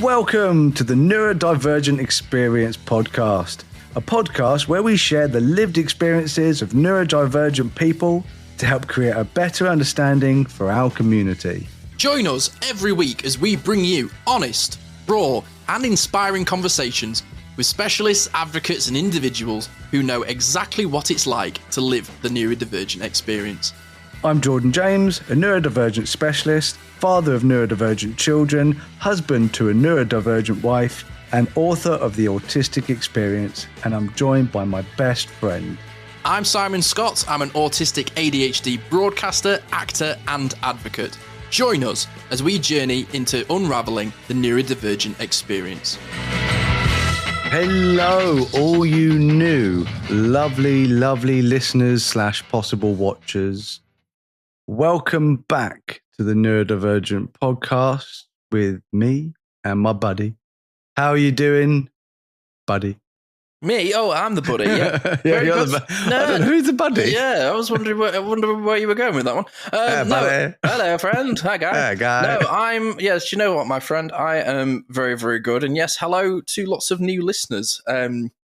Welcome to the Neurodivergent Experience podcast, a podcast where we share the lived experiences of neurodivergent people to help create a better understanding for our community. Join us every week as we bring you honest, raw, and inspiring conversations with specialists, advocates, and individuals who know exactly what it's like to live the neurodivergent experience. I'm Jordan James, a neurodivergent specialist, father of neurodivergent children, husband to a neurodivergent wife, and author of The Autistic Experience, and I'm joined by my best friend. I'm Simon Scott. I'm an autistic ADHD broadcaster, actor, and advocate. Join us as we journey into unraveling the neurodivergent experience. Hello, all you new, lovely listeners / possible watchers. Welcome back to the Neurodivergent podcast with me and my buddy. How are you doing, buddy? Me? Oh, I'm the buddy. Yeah, yeah, you're who's the buddy? Yeah, I was wondering where you were going with that one. Buddy. Hello, friend. Hi, guy. Hey, guy. No, yes. You know what, my friend? I am very, very good. And yes, hello to lots of new listeners.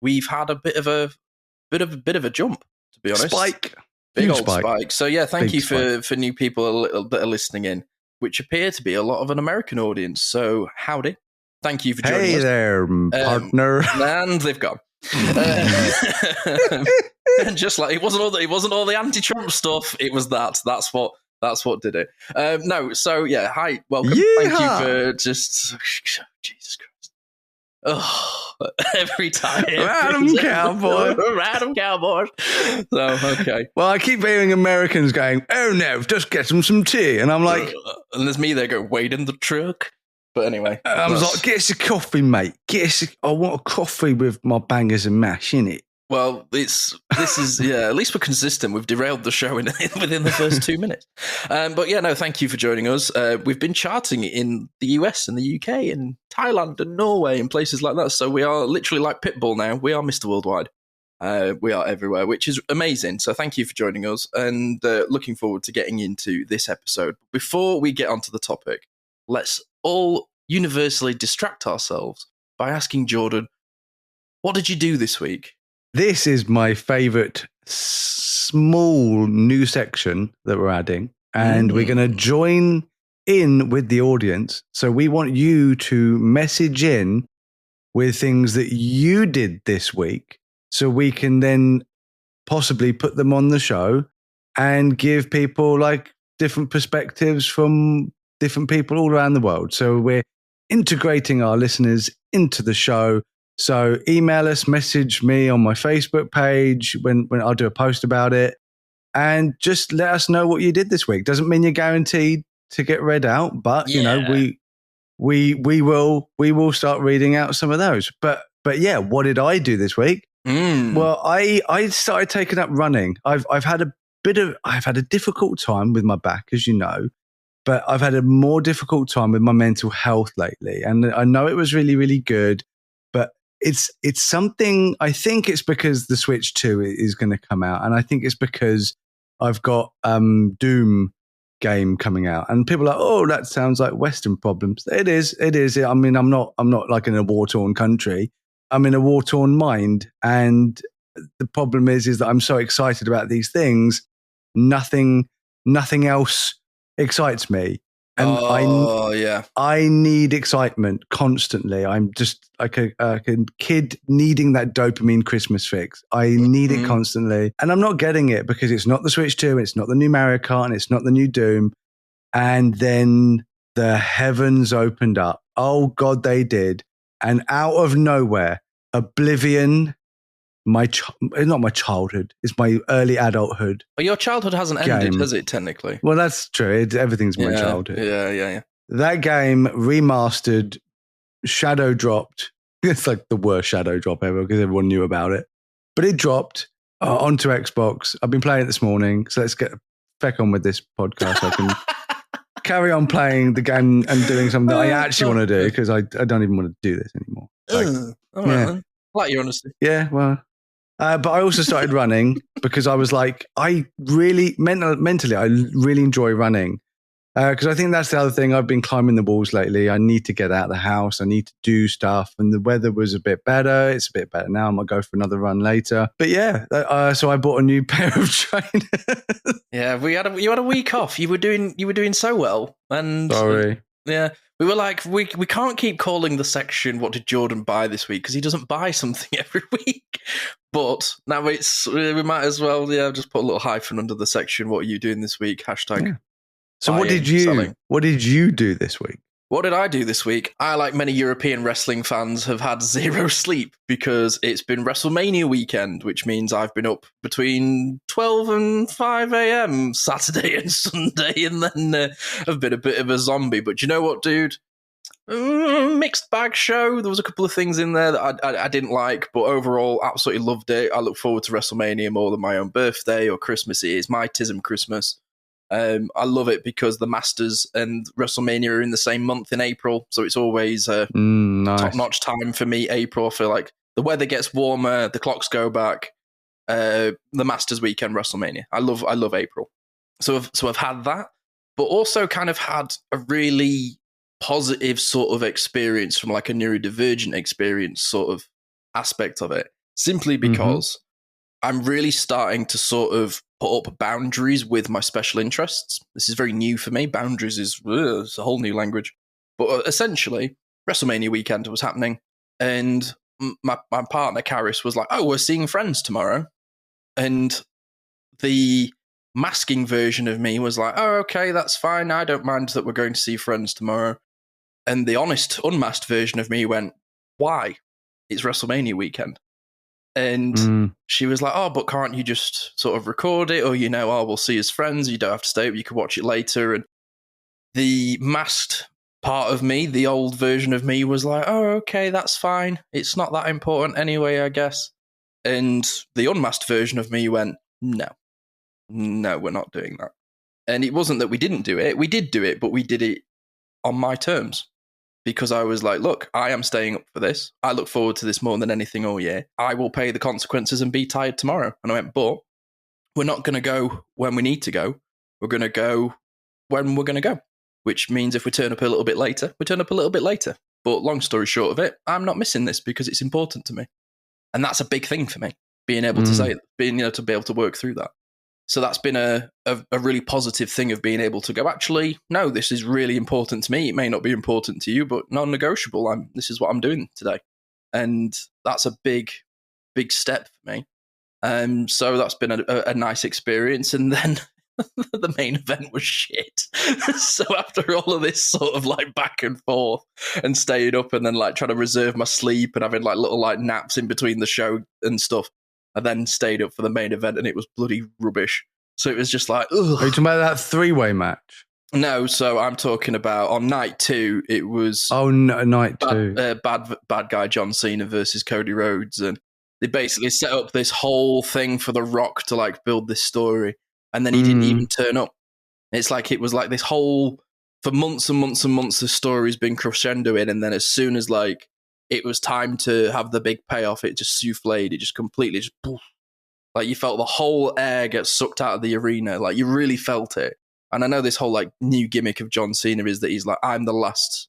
We've had a bit of a jump, to be honest. Big old spike. So yeah, thank you for new people a little bit of listening in, which appear to be a lot of an American audience. So howdy. Thank you for joining us. Hey there, partner. And they've gone. Just like it wasn't all the anti-Trump stuff. It was that. That's what did it. No. So yeah. Hi. Welcome. Yeehaw. Thank you for just. Jesus Christ. Oh, every time. Random cowboys. So, okay. Well, I keep hearing Americans going, oh no, just get them some tea. And I'm like... and there's me there go, wait in the truck. But anyway. I was like, get us a coffee, mate. I want a coffee with my bangers and mash, innit? Well, this is, yeah, at least we're consistent. We've derailed the show within the first 2 minutes. But yeah, no, thank you for joining us. We've been charting in the US and the UK and Thailand and Norway and places like that. So we are literally like Pitbull now. We are Mr. Worldwide. We are everywhere, which is amazing. So thank you for joining us and looking forward to getting into this episode. Before we get onto the topic, let's all universally distract ourselves by asking Jordan, what did you do this week? This is my favourite small new section that we're adding, and we're going to join in with the audience. So we want you to message in with things that you did this week so we can then possibly put them on the show and give people like different perspectives from different people all around the world. So we're integrating our listeners into the show. So email us, message me on my Facebook page when I'll do a post about it, and just let us know what you did this week. Doesn't mean you're guaranteed to get read out, but you know, we will start reading out some of those. But yeah, what did I do this week? Well, I started taking up running. I've had a difficult time with my back, as you know, but I've had a more difficult time with my mental health lately. And I know it was really, really good, but it's something, I think it's because the Switch 2 is going to come out. And I think it's because I've got Doom game coming out, and people are like, oh, that sounds like Western problems. It is. I mean, I'm not like in a war-torn country. I'm in a war-torn mind. And the problem is that I'm so excited about these things. Nothing else excites me. And I need excitement constantly. I'm just like a kid needing that dopamine Christmas fix. I need it constantly. And I'm not getting it because it's not the Switch 2, it's not the new Mario Kart, and it's not the new Doom. And then the heavens opened up. Oh, God, they did. And out of nowhere, Oblivion, not my childhood, it's my early adulthood. Well, your childhood hasn't ended, has it, technically? Well, that's true. Everything's my childhood. Yeah. That game remastered, shadow dropped. It's like the worst shadow drop ever because everyone knew about it. But it dropped onto Xbox. I've been playing it this morning. So let's get back on with this podcast. I can carry on playing the game and doing something that I actually want to do because I don't even want to do this anymore. All right, then. I like your honesty. Yeah, well. But I also started running because I was like, I really, mentally, I really enjoy running. Because I think that's the other thing. I've been climbing the walls lately. I need to get out of the house. I need to do stuff. And the weather was a bit better. It's a bit better now. I might go for another run later. But yeah, so I bought a new pair of trainers. Yeah, you had a week off. You were doing so well. And sorry. Yeah, we were like, we can't keep calling the section "What did Jordan buy this week?" because he doesn't buy something every week. But now we might as well, just put a little hyphen under the section. What are you doing this week? Hashtag. Yeah. So buying, what did you do this week? What did I do this week? I, like many European wrestling fans, have had zero sleep because it's been WrestleMania weekend, which means I've been up between 12 and 5 a.m. Saturday and Sunday, and then I've been a bit of a zombie. But you know what, dude? Mixed bag show. There was a couple of things in there that I didn't like, but overall, absolutely loved it. I look forward to WrestleMania more than my own birthday or Christmas. It is my Tism Christmas. I love it because the Masters and WrestleMania are in the same month in April, so it's always nice. top-notch time for me. April, I feel like the weather gets warmer, the clocks go back. The Masters weekend, WrestleMania. I love April. So I've had that, but also kind of had a really positive sort of experience from like a neurodivergent experience sort of aspect of it, simply because I'm really starting to sort of put up boundaries with my special interests. This is very new for me. Boundaries is it's a whole new language. But essentially, WrestleMania weekend was happening, and my partner, Karis, was like, oh, we're seeing friends tomorrow. And the masking version of me was like, oh, okay, that's fine. I don't mind that we're going to see friends tomorrow. And the honest, unmasked version of me went, why? It's WrestleMania weekend. And she was like, oh, but can't you just sort of record it? Or, we'll see as friends. You don't have to stay, but you can watch it later. And the masked part of me, the old version of me, was like, oh, okay, that's fine. It's not that important anyway, I guess. And the unmasked version of me went, no, we're not doing that. And it wasn't that we didn't do it. We did do it, but we did it on my terms. Because I was like, look, I am staying up for this. I look forward to this more than anything all year. I will pay the consequences and be tired tomorrow. And I went, but we're not going to go when we need to go. We're going to go when we're going to go, which means if we turn up a little bit later, we turn up a little bit later. But long story short of it, I'm not missing this because it's important to me. And that's a big thing for me, being able to say, to be able to work through that. So that's been a really positive thing of being able to go, actually, no, this is really important to me. It may not be important to you, but non-negotiable. This is what I'm doing today. And that's a big, big step for me. So that's been a nice experience. And then the main event was shit. So after all of this sort of like back and forth and staying up and then like trying to reserve my sleep and having like little like naps in between the show and stuff, I then stayed up for the main event and it was bloody rubbish. So it was just like, ugh. Are you talking about that three-way match? No, so I'm talking about on night 2, it was... Oh, no, night 2. Bad guy John Cena versus Cody Rhodes. And they basically set up this whole thing for The Rock to like build this story. And then he didn't even turn up. It's like it was like this whole... For months and months and months, the story's been crescendoing. And then as soon as like... it was time to have the big payoff, it just souffled. It just completely just poof. Like you felt the whole air get sucked out of the arena. Like you really felt it. And I know this whole like new gimmick of John Cena is that he's like, I'm the last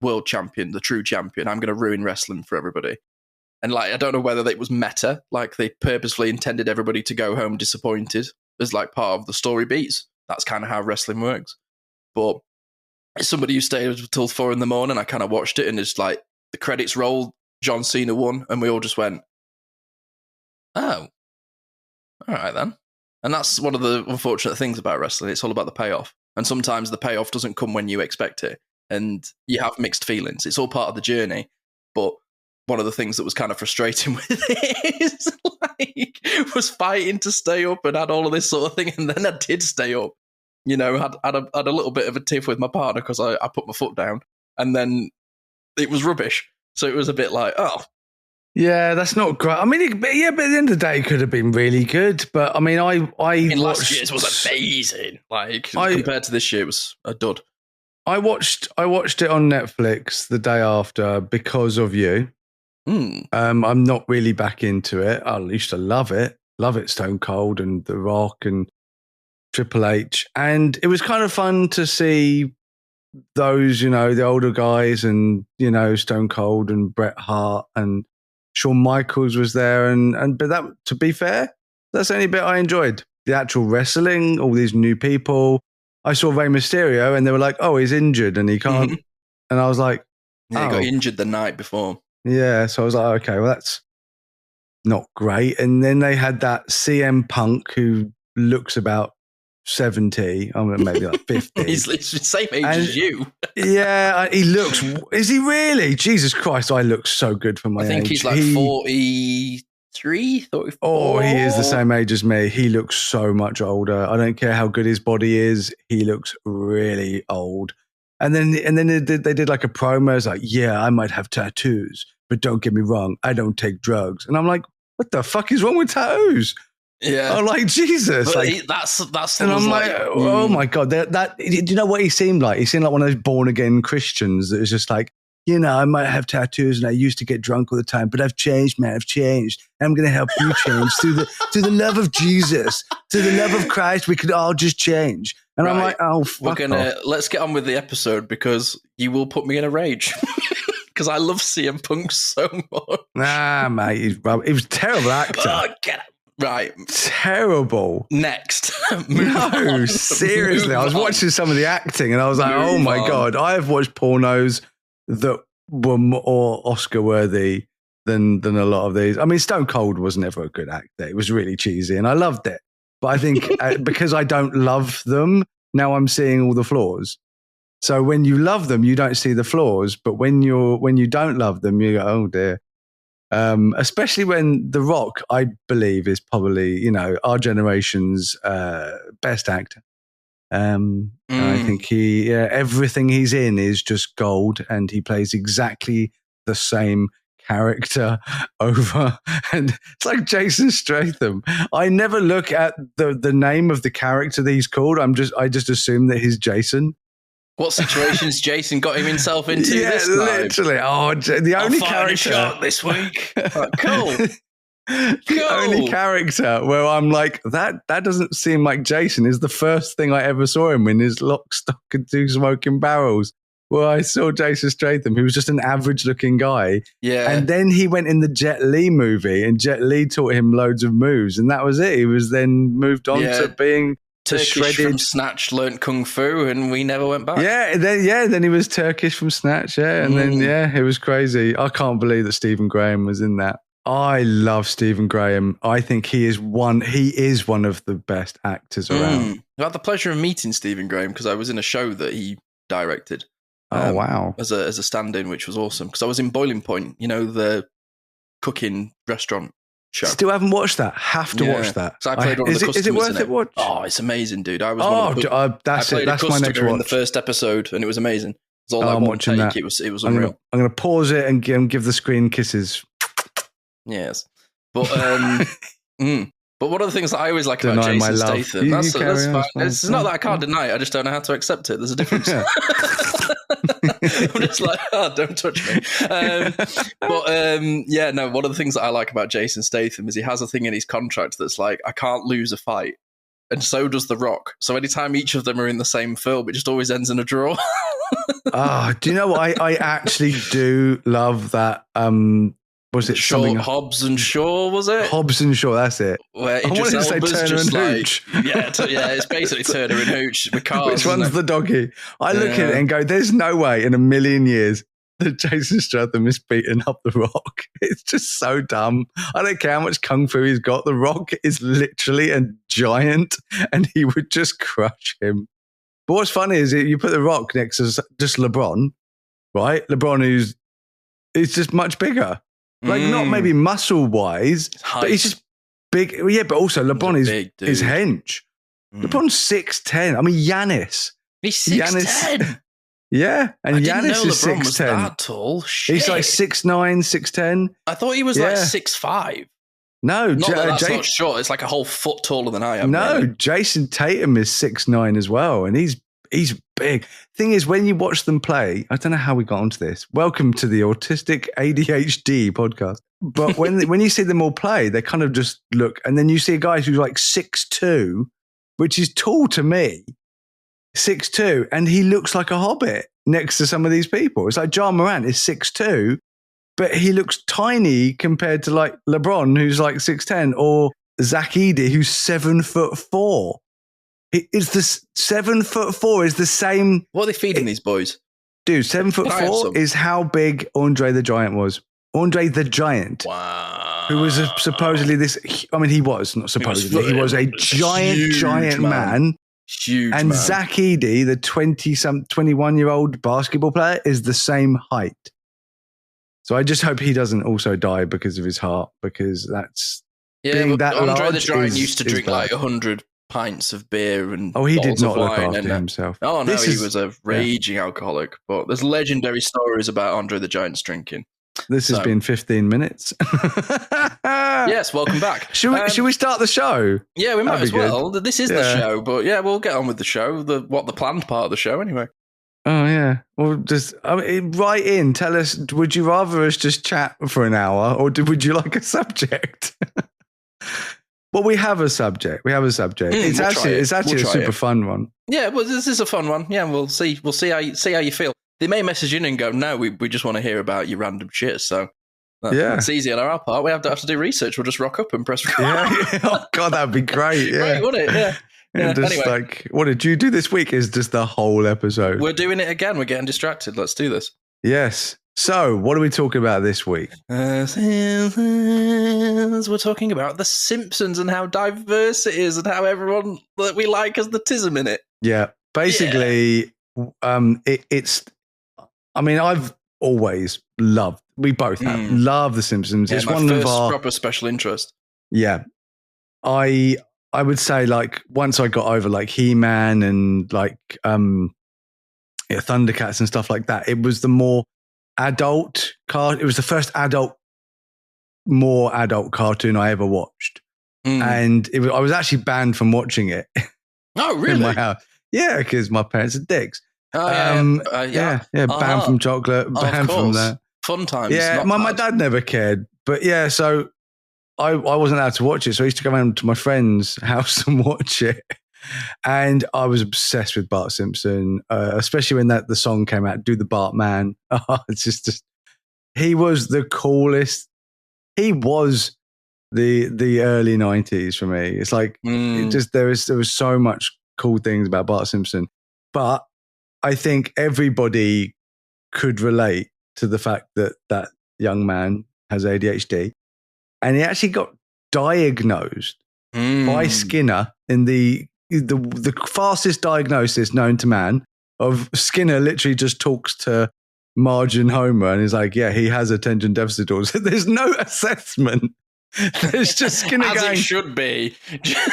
world champion, the true champion. I'm going to ruin wrestling for everybody. And like, I don't know whether it was meta, like they purposefully intended everybody to go home disappointed as like part of the story beats. That's kind of how wrestling works. But as somebody who stayed until 4 a.m, I kind of watched it and it's like, the credits rolled, John Cena won, and we all just went, oh, all right then. And that's one of the unfortunate things about wrestling. It's all about the payoff. And sometimes the payoff doesn't come when you expect it. And you have mixed feelings. It's all part of the journey. But one of the things that was kind of frustrating with it is like, was fighting to stay up and had all of this sort of thing. And then I did stay up. Had a little bit of a tiff with my partner because I put my foot down. And then it was rubbish. So it was a bit like, oh. Yeah, that's not great. I mean, but at the end of the day, it could have been really good. But I mean, last year's was amazing. Like compared to this year, it was a dud. I watched it on Netflix the day after because of you. I'm not really back into it. I used to love it, Stone Cold and The Rock, and Triple H. And it was kind of fun to see those, the older guys and, Stone Cold and Bret Hart and Shawn Michaels was there. But that, to be fair, that's the only bit I enjoyed. The actual wrestling, all these new people. I saw Rey Mysterio and they were like, oh, he's injured and he can't. Mm-hmm. And I was like, yeah, he got injured the night before. Yeah. So I was like, okay, well, that's not great. And then they had that CM Punk who looks about 70, I mean, maybe like 50. He's the same age as you. Yeah, he looks. Is he really? Jesus Christ, I look so good for my age. I think he's like 43, 34. Oh, he is the same age as me. He looks so much older. I don't care how good his body is. He looks really old. And then they did like a promo. It's like, yeah, I might have tattoos, but don't get me wrong, I don't take drugs. And I'm like, what the fuck is wrong with tattoos? Yeah, I'm like, Jesus, like that's. And I'm like, oh my God, that. Do you know what he seemed like? He seemed like one of those born again Christians that was just like, I might have tattoos and I used to get drunk all the time, but I've changed, man. I've changed. And I'm going to help you change through the love of Jesus, through the love of Christ. We could all just change. And right. I'm like, oh, fuck off. Let's get on with the episode because you will put me in a rage. Because I love CM Punk so much. Nah, mate, he was a terrible actor. Oh, get it. Right. Terrible. Next. No, seriously. I was watching some of the acting and I was like, oh my God, I have watched pornos that were more Oscar worthy than a lot of these. I mean, Stone Cold was never a good actor. It was really cheesy and I loved it. But I think because I don't love them, now I'm seeing all the flaws. So when you love them, you don't see the flaws. But when you don't love them, you go, oh dear. Especially when The Rock, I believe, is probably, our generation's best actor. I think everything he's in is just gold and he plays exactly the same character over. And it's like Jason Statham. I never look at the name of the character that he's called. I just assume that he's Jason. What situations Jason got himself into this time? Literally. Oh, the only character a shot this week. Cool. The only character where I'm like, that doesn't seem like Jason is the first thing I ever saw him in is Lock, Stock and Two Smoking Barrels. Well, I saw Jason Statham, who was just an average-looking guy. Yeah. And then he went in the Jet Li movie, and Jet Li taught him loads of moves, and that was it. He was then moved on to being Turkish from Snatch, learnt Kung Fu, and we never went back. Then he was Turkish from Snatch, and then it was crazy. I can't believe that Stephen Graham was in that. I love Stephen Graham. I think he is one of the best actors around. I had the pleasure of meeting Stephen Graham because I was in a show that he directed. Oh wow! As a stand-in, which was awesome because I was in Boiling Point, the cooking restaurant show. Still haven't watched that. Have to watch that. So I played one of the customers. Is it worth it? Watch? Oh, it's amazing, dude. I was. That's it. That's my next watch. In the first episode, and it was amazing. It's all I'm watching that. It was unreal. I'm going to pause it and give the screen kisses. Yes, but but one of the things that I always like about Jason Statham, that's fine. It's not that I can't deny it. I just don't know how to accept it. There's a difference. I'm just like, don't touch me. One of the things that I like about Jason Statham is he has a thing in his contract that's like, I can't lose a fight. And so does The Rock. So anytime each of them are in the same film, it just always ends in a draw. Do you know what? I actually do love that. Was it Hobbs and Shaw, was it? Hobbs and Shaw, that's it. Where I wanted to say Turner and Hooch. It's basically Turner and Hooch. Which one's the doggy? I look at it and go, there's no way in a million years that Jason Statham is beating up The Rock. It's just so dumb. I don't care how much kung fu he's got. The Rock is literally a giant and he would just crush him. But what's funny is you put The Rock next to just LeBron, right? LeBron is just much bigger. Like not maybe muscle wise, but he's just big. Yeah, but also LeBron is hench. LeBron's 6'10". I mean, Giannis. He's 6'10". Yeah, and Giannis is 6'10". Was that tall. Shit. He's like 6'9", 6'10". I thought he was like 6'5". No, that's not short. It's like a whole foot taller than I am. No, really. Jason Tatum is 6'9" as well, and he's big. Thing is, when you watch them play, I don't know how we got onto this. Welcome to the Autistic ADHD podcast. But when you see them all play, they kind of just look, and then you see guys who's like 6'2", which is tall to me, 6'2", and he looks like a hobbit next to some of these people. It's like John Morant is 6'2", but he looks tiny compared to like LeBron, who's like 6'10", or Zach Edey, who's 7'4". It's the 7'4" is the same. What are they feeding these boys? Dude, 7'4" is how big Andre the Giant was. Andre the Giant. Wow. Who was supposedly this, I mean, he was, not supposedly, he was a giant man. Huge and man. Zach Edey, the 21-year-old basketball player, is the same height. So I just hope he doesn't also die because of his heart, because that's being that Andre large the Giant used to drink bad. like 100 pints of beer and he did not look wine after himself. Oh no, he was a raging alcoholic. But there's legendary stories about Andre the Giant's drinking. This has been 15 minutes. Yes, welcome back. Should we start the show? Yeah, we might as well. Good. This is the show, but yeah, we'll get on with the show. The planned part of the show, anyway. Oh yeah. Well, just write in. Tell us. Would you rather us just chat for an hour, or would you like a subject? Well, we have a subject. It's actually a super fun one. Yeah, well, this is a fun one. Yeah, we'll see how you feel. They may message in and go, no, we just want to hear about your random shit. So it's easy on our part. We don't have to do research. We'll just rock up and press record. Yeah. Oh, God, that'd be great. Yeah. Great, wouldn't it? Yeah. Yeah, just anyway. Like, what did you do this week is just the whole episode. We're doing it again. We're getting distracted. Let's do this. Yes. So, what are we talking about this week? We're talking about The Simpsons and how diverse it is and how everyone that we like has the tism in it. Yeah. Basically, it's... I mean, I've always loved... We both have loved The Simpsons. Yeah, it's my one first of our... proper special interest. Yeah. I would say, like, once I got over, like, He-Man and, like, Thundercats and stuff like that, it was the more adult it was the first more adult cartoon I ever watched. And I was actually banned from watching it. Oh, really? In my house. Yeah, because my parents are dicks. Oh, Banned from chocolate, banned from that. Fun times. Yeah, my dad never cared. But yeah, so I wasn't allowed to watch it, so I used to go around to my friend's house and watch it. And I was obsessed with Bart Simpson, especially when the song came out, "Do the Bart Man." It's just he was the coolest. He was the early 90s for me. It's like there was so much cool things about Bart Simpson, but I think everybody could relate to the fact that that young man has ADHD. And he actually got diagnosed by Skinner in the fastest diagnosis known to man. Of Skinner literally just talks to Marge and Homer and he's like, yeah, he has attention deficit disorder. There's no assessment. There's just Skinner as going, it should be.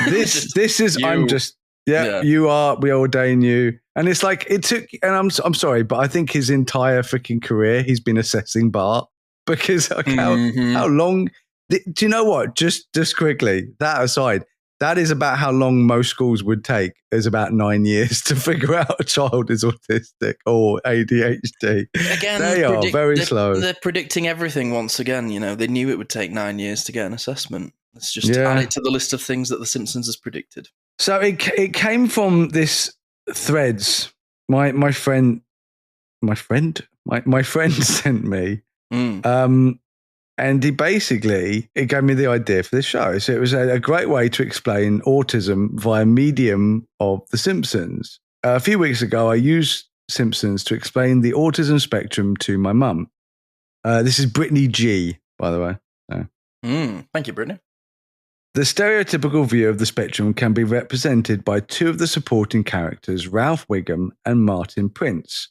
This is you. I'm just you are, we ordain you. And it's like it took, and I'm sorry, but I think his entire freaking career he's been assessing Bart because how long. Do you know what? Just quickly, that aside, that is about how long most schools would take. Is about 9 years to figure out a child is autistic or ADHD. Again, they are very slow. They're predicting everything once again. You know, they knew it would take 9 years to get an assessment. Let's just add it to the list of things that The Simpsons has predicted. So it came from this threads. My friend sent me. And it gave me the idea for this show. So it was a great way to explain autism via medium of The Simpsons. A few weeks ago, I used Simpsons to explain the autism spectrum to my mum. This is Brittany G, by the way. Thank you, Brittany. The stereotypical view of the spectrum can be represented by two of the supporting characters, Ralph Wiggum and Martin Prince.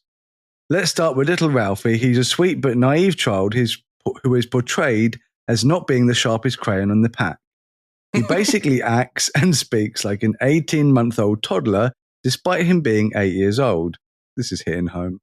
Let's start with little Ralphie. He's a sweet but naive child who is portrayed as not being the sharpest crayon on the pack. He basically acts and speaks like an 18-month-old toddler, despite him being 8 years old. This is hitting home.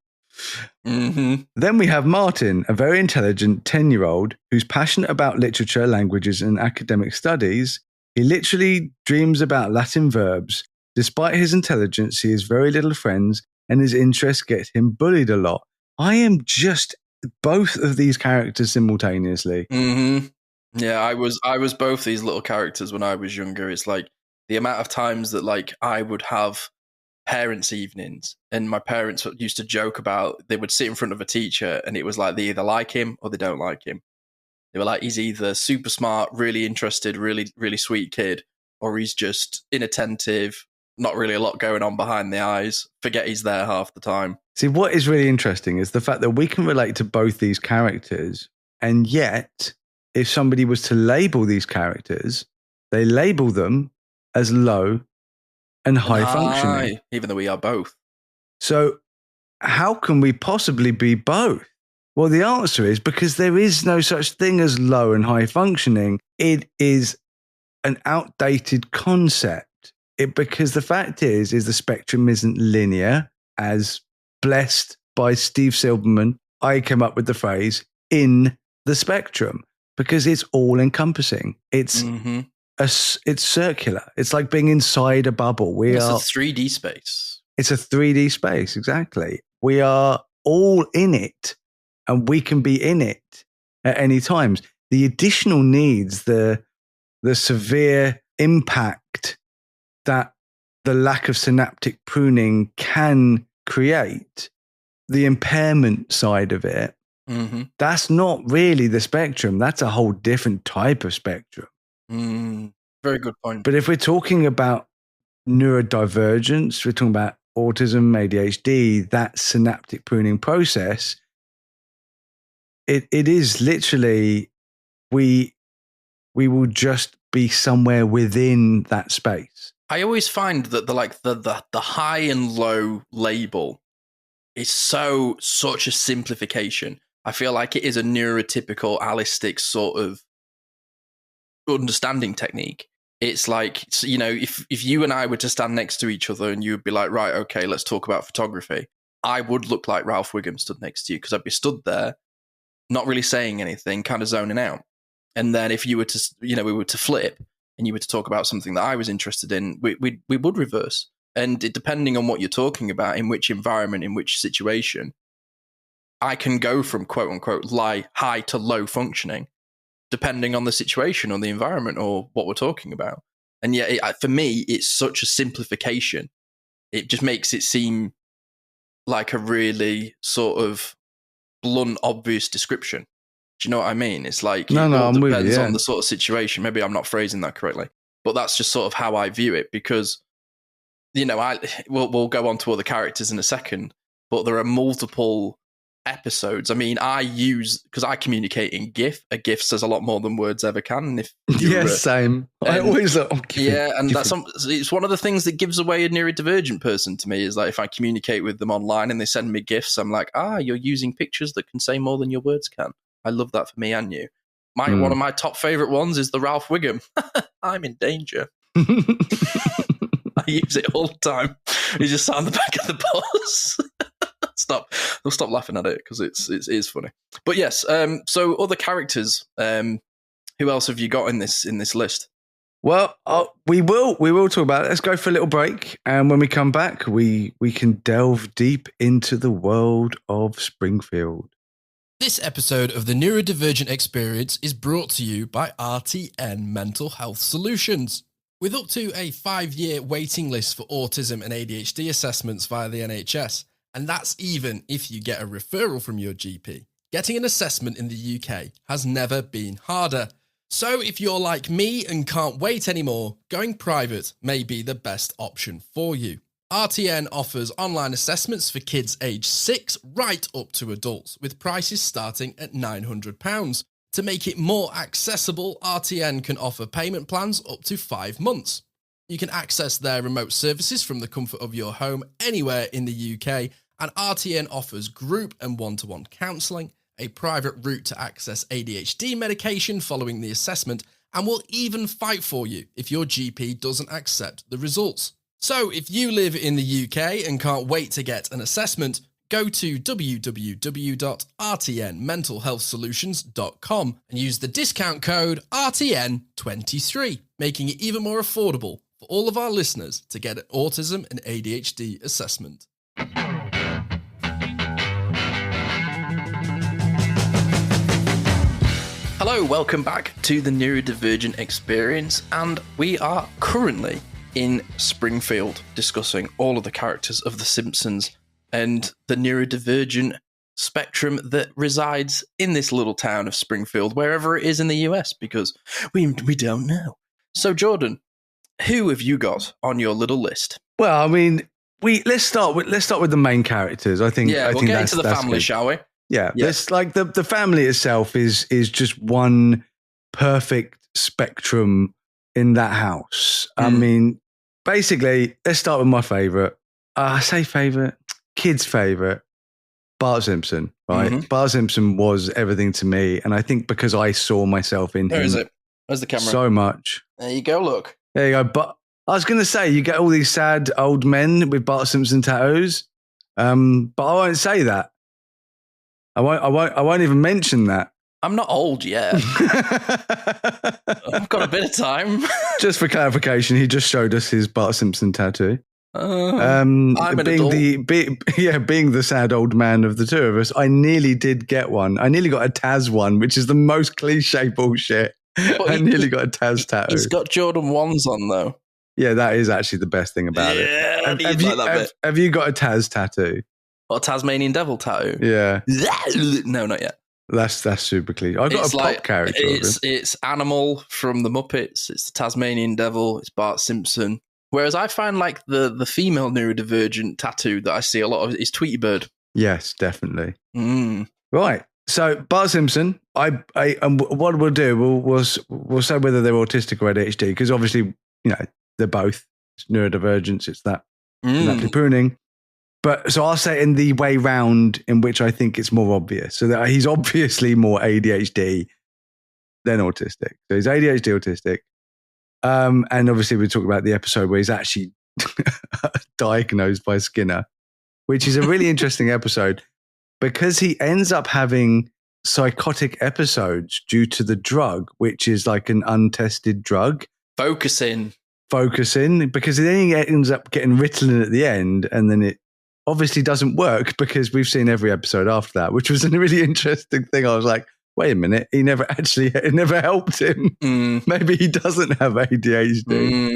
Then we have Martin, a very intelligent 10-year-old who's passionate about literature, languages, and academic studies. He literally dreams about Latin verbs. Despite his intelligence, he has very little friends, and his interests get him bullied a lot. I am just both of these characters simultaneously. Yeah, I was both these little characters when I was younger. It's like The amount of times that like I would have parents' evenings, and my parents used to joke about, they would sit in front of a teacher and it was like they either like him or they don't like him. They were like, he's either super smart, really interested, really, really sweet kid, or he's just inattentive, not really a lot going on behind the eyes, forget he's there half the time. See, what is really interesting is the fact that we can relate to both these characters, and yet if somebody was to label these characters, they label them as low and high functioning. Even though we are both. So how can we possibly be both? Well, the answer is because there is no such thing as low and high functioning. It is an outdated concept. Because the fact is the spectrum isn't linear, as blessed by Steve Silberman, I came up with the phrase in the spectrum, because it's all encompassing. It's it's circular. It's like being inside a bubble. It's a 3D space. It's a 3D space, exactly. We are all in it, and we can be in it at any times. The additional needs, the severe impact that the lack of synaptic pruning can create, the impairment side of it, that's not really the spectrum. That's a whole different type of spectrum. Very good point. But if we're talking about neurodivergence, we're talking about autism, ADHD, that synaptic pruning process, it is literally, we will just be somewhere within that space. I always find that the high and low label is such a simplification. I feel like it is a neurotypical allistic sort of understanding technique. It's like, you know, if you and I were to stand next to each other and you would be like, right, okay, let's talk about photography, I would look like Ralph Wiggum stood next to you, because I'd be stood there, not really saying anything, kind of zoning out. And then if you were to, you know, we were to flip and you were to talk about something that I was interested in, we would reverse. And depending on what you're talking about, in which environment, in which situation, I can go from quote unquote high to low functioning, depending on the situation or the environment or what we're talking about. And yet, for me, it's such a simplification. It just makes it seem like a really sort of blunt, obvious description. Do you know what I mean? It's like, it all depends on the sort of situation. Maybe I'm not phrasing that correctly, but that's just sort of how I view it, because, you know, we'll go on to other characters in a second, but there are multiple episodes. I mean, because I communicate in GIF. A GIF says a lot more than words ever can. Same. I always look. And it's one of the things that gives away a neurodivergent person to me, is like if I communicate with them online and they send me GIFs, I'm like, you're using pictures that can say more than your words can. I love that for me and you. One of my top favorite ones is the Ralph Wiggum. I'm in danger. I use it all the time. He's just sat on the back of the bus. We'll stop laughing at it, because it is funny. But yes, so other characters. Who else have you got in this list? Well, we will talk about it. Let's go for a little break, and when we come back, we can delve deep into the world of Springfield. This episode of the Neurodivergent Experience is brought to you by RTN Mental Health Solutions. With up to a 5-year waiting list for autism and ADHD assessments via the NHS, and that's even if you get a referral from your GP, getting an assessment in the UK has never been harder. So if you're like me and can't wait anymore, going private may be the best option for you. RTN offers online assessments for kids aged 6 right up to adults, with prices starting at £900. To make it more accessible, RTN can offer payment plans up to 5 months. You can access their remote services from the comfort of your home anywhere in the UK, and RTN offers group and one-to-one counselling, a private route to access ADHD medication following the assessment, and will even fight for you if your GP doesn't accept the results. So if you live in the UK and can't wait to get an assessment, go to www.rtnmentalhealthsolutions.com and use the discount code RTN23, making it even more affordable for all of our listeners to get an autism and ADHD assessment. Hello, welcome back to the Neurodivergent Experience, and we are currently in Springfield, discussing all of the characters of The Simpsons and the neurodivergent spectrum that resides in this little town of Springfield, wherever it is in the US, because we don't know. So, Jordan, who have you got on your little list? Well, I mean, let's start with the main characters. I think. Yeah, we'll get into the family, good. shall we? Yeah. This like the family itself is just one perfect spectrum in that house. I mean, basically, let's start with my favorite. I say favorite, kid's favorite, Bart Simpson. Right, Bart Simpson was everything to me, and I think because I saw myself in him. Where is it? Where's the camera? So much. There you go. Look. There you go. But I was going to say, you get all these sad old men with Bart Simpson tattoos, but I won't say that. I won't even mention that. I'm not old yet. I've got a bit of time. Just for clarification, he just showed us his Bart Simpson tattoo. I'm an adult. Being the sad old man of the two of us, I nearly did get one. I nearly got a Taz one, which is the most cliche bullshit. I nearly got a Taz tattoo. He's got Jordan 1s on, though. Yeah, that is actually the best thing about it. Have you got a Taz tattoo? Or a Tasmanian devil tattoo? Yeah. No, not yet. That's super cliche. I got a pop character. It's Animal from the Muppets. It's the Tasmanian devil. It's Bart Simpson. Whereas I find like the female neurodivergent tattoo that I see a lot of is Tweety Bird. Yes, definitely. Right. So Bart Simpson, and what we'll do, we'll say whether they're autistic or ADHD, because obviously, they're both. It's neurodivergence. It's that naturally pruning. But so I'll say it in the way round in which I think it's more obvious. So that he's obviously more ADHD than autistic. So he's ADHD autistic. And obviously we talk about the episode where he's actually diagnosed by Skinner, which is a really interesting episode because he ends up having psychotic episodes due to the drug, which is like an untested drug. Focusing, because then he ends up getting Ritalin at the end, and then it obviously doesn't work because we've seen every episode after that, which was a really interesting thing. I was like, wait a minute, it never helped him. Maybe he doesn't have ADHD.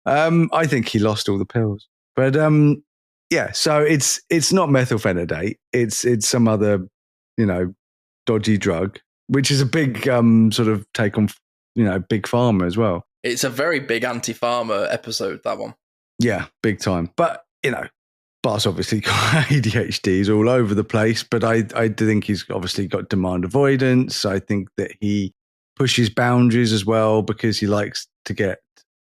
I think he lost all the pills. But so it's not methylphenidate. It's some other, dodgy drug, which is a big sort of take on, big pharma as well. It's a very big anti-pharma episode, that one. Yeah, big time. But, Bart's obviously got ADHD. He's all over the place, but I do think he's obviously got demand avoidance. I think that he pushes boundaries as well because he likes to get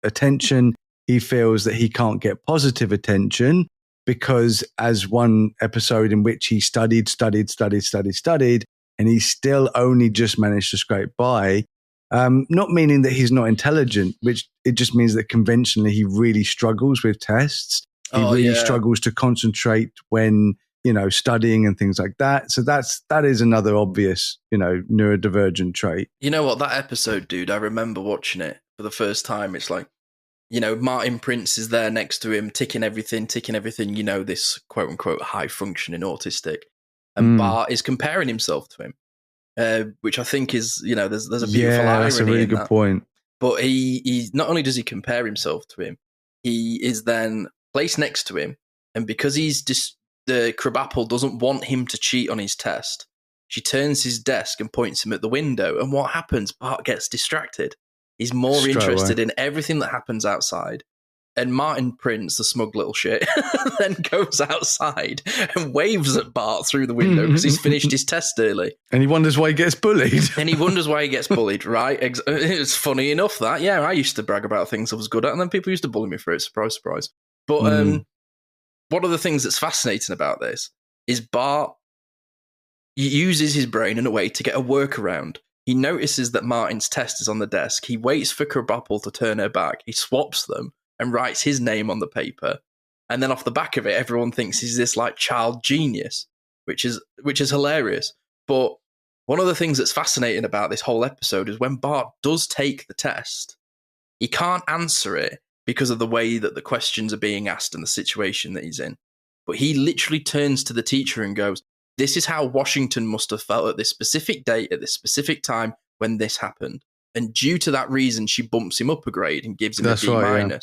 attention. He feels that he can't get positive attention because as one episode in which he studied, and he still only just managed to scrape by, not meaning that he's not intelligent, which it just means that conventionally he really struggles with tests. He really struggles to concentrate when, studying and things like that. So that is another obvious, neurodivergent trait. You know what? That episode, dude, I remember watching it for the first time. It's like, Martin Prince is there next to him, ticking everything, this quote unquote high functioning autistic. And Bart is comparing himself to him, which I think is, there's a beautiful irony. That's a really good point. But he not only does he compare himself to him, he is then placed next to him, and because the crabapple doesn't want him to cheat on his test, she turns his desk and points him at the window, and what happens? Bart gets distracted. He's more interested in everything that happens outside, and Martin Prince, the smug little shit, then goes outside and waves at Bart through the window because he's finished his test early. And he wonders why he gets bullied. Right? It's funny enough that, I used to brag about things I was good at, and then people used to bully me for it. Surprise, surprise. But one of the things that's fascinating about this is Bart uses his brain in a way to get a workaround. He notices that Martin's test is on the desk. He waits for Crabapple to turn her back. He swaps them and writes his name on the paper. And then off the back of it, everyone thinks he's this like child genius, which is hilarious. But one of the things that's fascinating about this whole episode is when Bart does take the test, he can't answer it because of the way that the questions are being asked and the situation that he's in. But he literally turns to the teacher and goes, this is how Washington must have felt at this specific date, at this specific time when this happened. And due to that reason, she bumps him up a grade and gives him a D-.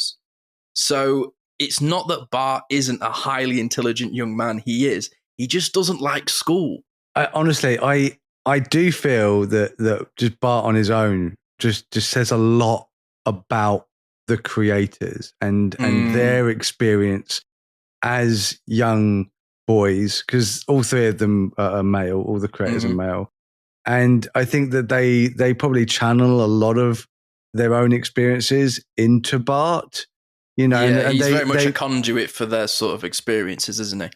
So it's not that Bart isn't a highly intelligent young man. He is. He just doesn't like school. Honestly, I do feel that just Bart on his own just says a lot about the creators and their experience as young boys, because all three of them are male, all the creators are male. And I think that they probably channel a lot of their own experiences into Bart. You know, yeah, and he's very much a conduit for their sort of experiences, isn't he?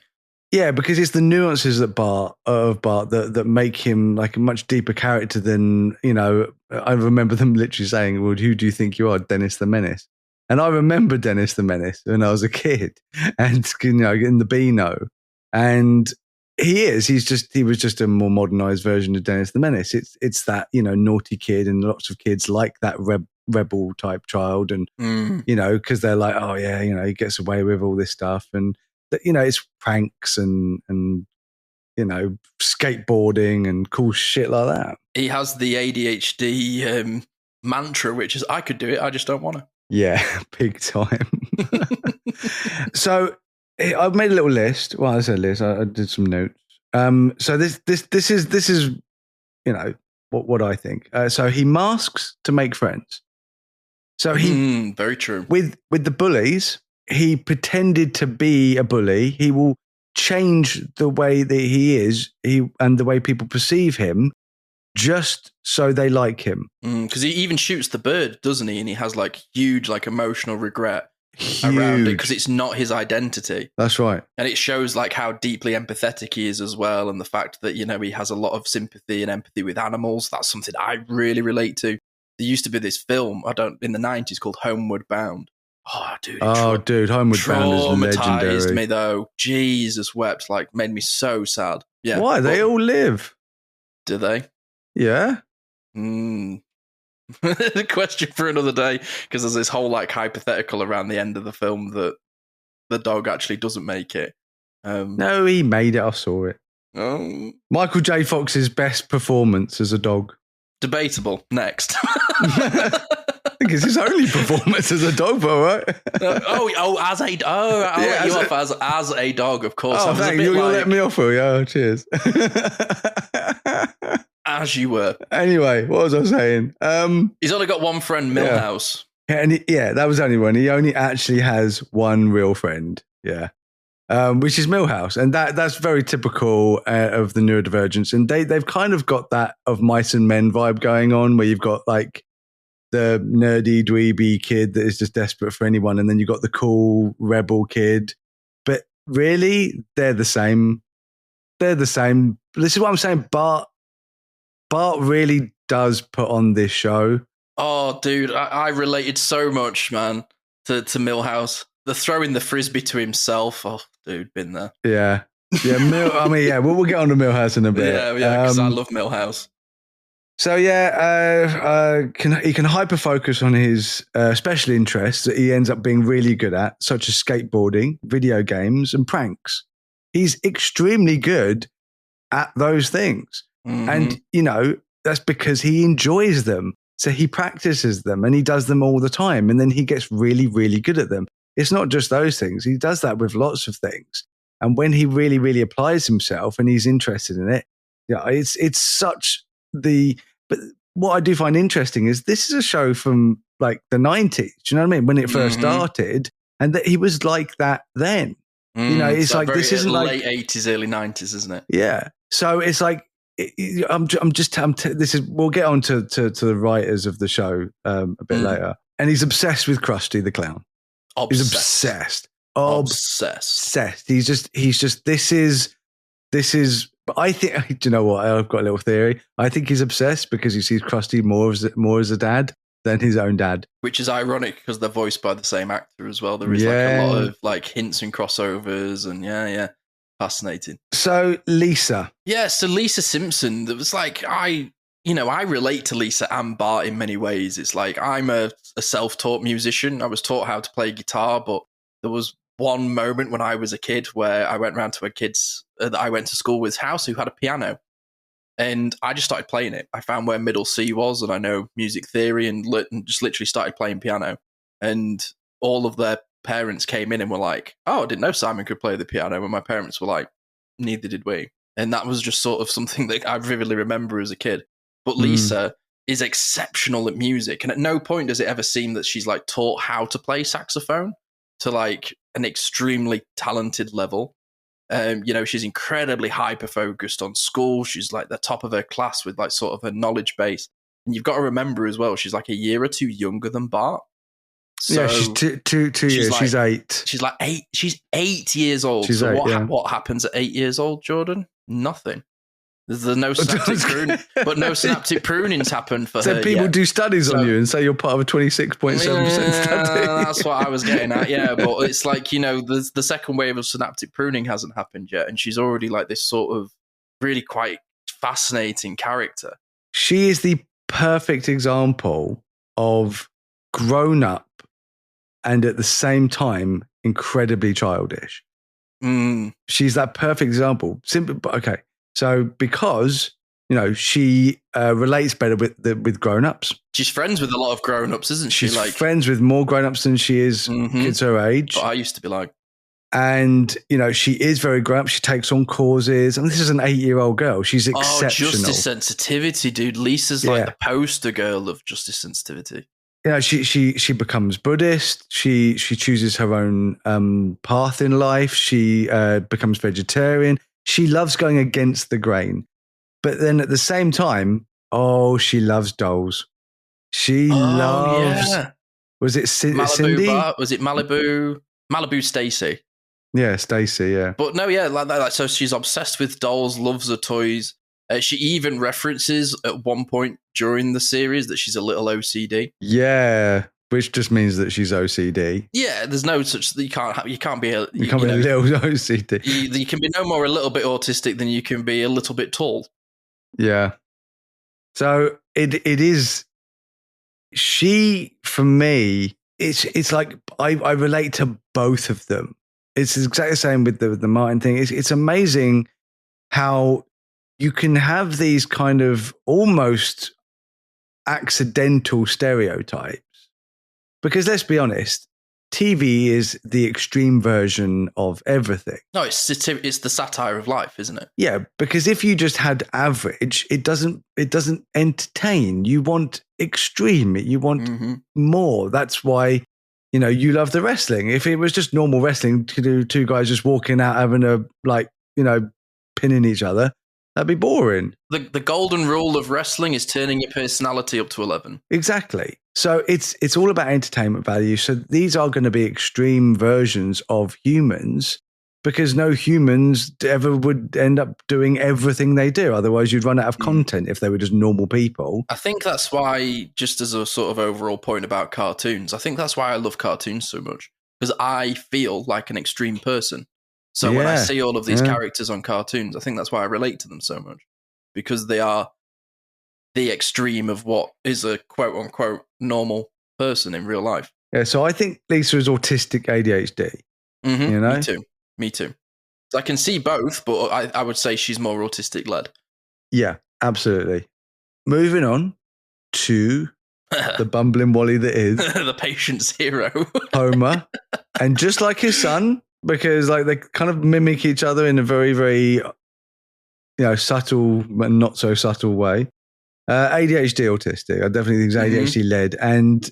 Yeah, because it's the nuances of Bart that make him like a much deeper character than, you know, I remember them literally saying, well, who do you think you are, Dennis the Menace? And I remember Dennis the Menace when I was a kid and, you know, in the Beano. And he was just a more modernized version of Dennis the Menace. It's that, you know, naughty kid, and lots of kids like that rebel type child. And, you know, because they're like, oh yeah, you know, he gets away with all this stuff. And, you know, it's pranks and you know, skateboarding and cool shit like that. He has the ADHD mantra, which is, I could do it, I just don't want to. Yeah, big time. So I've made a little list. Well, I said list. I did some notes. So this is you know what I think. So he masks to make friends. So he very true. With the bullies, he pretended to be a bully. He will change the way that he is, and the way people perceive him, just so they like him. Because he even shoots the bird, doesn't he? And he has like huge, like emotional regret around it because it's not his identity. That's right. And it shows like how deeply empathetic he is as well, and the fact that, you know, he has a lot of sympathy and empathy with animals. That's something I really relate to. There used to be this film in the 90s called Homeward Bound. Oh, dude. Homeward Bound is legendary. Traumatized me, though. Jesus wept, like, made me so sad. Yeah. Why? They all live. Do they? Yeah. Question for another day, because there's this whole, like, hypothetical around the end of the film that the dog actually doesn't make it. No, he made it. I saw it. Oh. Michael J. Fox's best performance as a dog. Debatable. Next. I think it's his only performance as a dog, but right? As a dog, of course. Oh, thank you. You'll let me off, will you? Oh, cheers. As you were. Anyway, what was I saying? He's only got one friend, Milhouse. Yeah, that was only one. He only actually has one real friend. Yeah. Which is Milhouse. And that's very typical of the neurodivergence. And they've kind of got that of Mice and Men vibe going on, where you've got like the nerdy, dweeby kid that is just desperate for anyone. And then you've got the cool rebel kid. But really, they're the same. They're the same. This is what I'm saying. Bart really does put on this show. Oh, dude, I related so much, man, to Milhouse. The throwing the frisbee to himself. Oh, dude, been there. Yeah. Yeah, we'll get on to Milhouse in a bit. Yeah, because I love Milhouse. So yeah, he can hyper focus on his special interests that he ends up being really good at, such as skateboarding, video games, and pranks. He's extremely good at those things, and you know that's because he enjoys them. So he practices them and he does them all the time, and then he gets really, really good at them. It's not just those things; he does that with lots of things. And when he really, really applies himself and he's interested in it, yeah, it's such the. But what I do find interesting is this is a show from like the 90s. Do you know what I mean? When it first started, and that he was like that then. You know, it's like this isn't late like 80s, early 90s, isn't it? Yeah. So it's like this is. We'll get on to the writers of the show a bit later. And he's obsessed with Krusty the Clown. He's obsessed. Obsessed. He's just. This is. But I think, do you know what? I've got a little theory. I think he's obsessed because he sees Krusty more as a dad than his own dad. Which is ironic because they're voiced by the same actor as well. There is like a lot of like hints and crossovers, and yeah, fascinating. So Lisa. Yeah, so Lisa Simpson, that was like, I relate to Lisa and Bart in many ways. It's like, I'm a self-taught musician. I was taught how to play guitar, but there was one moment when I was a kid where I went round to a kid's that I went to school with's house who had a piano, and I just started playing it. I found where middle C was, and I know music theory, and just literally started playing piano. And all of their parents came in and were like, "Oh, I didn't know Simon could play the piano," and my parents were like, "Neither did we." And that was just sort of something that I vividly remember as a kid. But Lisa is exceptional at music, and at no point does it ever seem that she's like taught how to play saxophone to like an extremely talented level. She's incredibly hyper focused on school. She's like the top of her class with like sort of a knowledge base. And you've got to remember as well, she's like a year or two younger than Bart. So she's two years. Like, she's 8. She's like 8. She's 8 years old. She's so 8, what happens at 8 years old, Jordan? Nothing. There's no synaptic pruning, but no synaptic prunings happen for her. So people yet. do studies on you and say you're part of a 26.7% study. That's what I was getting at, yeah. But it's like, the second wave of synaptic pruning hasn't happened yet, and she's already like this sort of really quite fascinating character. She is the perfect example of grown up and at the same time incredibly childish. She's that perfect example. Okay. So because, she relates better with grown-ups. She's friends with a lot of grown-ups, isn't she? She's friends with more grown-ups than she is kids her age. But I used to be like. And, she is very grown-up. She takes on causes. I mean, this is an 8-year-old girl. She's exceptional. Justice sensitivity, dude. Lisa's like the poster girl of justice sensitivity. She becomes Buddhist. She chooses her own path in life. She becomes vegetarian. She loves going against the grain. But then at the same time, she loves dolls. She loves... Yeah. Was it Cindy? Was it Malibu? Malibu Stacy. Yeah, Stacy, yeah. But no, yeah, like so she's obsessed with dolls, loves her toys. She even references at one point during the series that she's a little OCD. Yeah, which just means that she's OCD. Yeah, there's no such you can't be a little OCD. You can be no more a little bit autistic than you can be a little bit tall. Yeah. So it is. She, for me, it's like I relate to both of them. It's exactly the same with the Martin thing. It's amazing how you can have these kind of almost accidental stereotypes. Because let's be honest, TV is the extreme version of everything. No, it's the satire of life, isn't it? Yeah, because if you just had average, it doesn't entertain. You want extreme. You want more. That's why, you love the wrestling. If it was just normal wrestling, to do two guys just walking out having pinning each other, that'd be boring. The golden rule of wrestling is turning your personality up to 11. Exactly. So it's all about entertainment value. So these are going to be extreme versions of humans because no humans ever would end up doing everything they do. Otherwise, you'd run out of content if they were just normal people. I think that's why, just as a sort of overall point about cartoons, I think that's why I love cartoons so much because I feel like an extreme person. So when I see all of these characters on cartoons, I think that's why I relate to them so much because they are the extreme of what is a quote unquote normal person in real life. Yeah. So I think Lisa is autistic ADHD. Me too. So I can see both, but I would say she's more autistic led. Yeah, absolutely. Moving on to the bumbling Wally that is the patient's hero, Homer, and just like his son. Because they kind of mimic each other in a very, very, subtle but not so subtle way. ADHD autistic. I definitely think he's ADHD led. And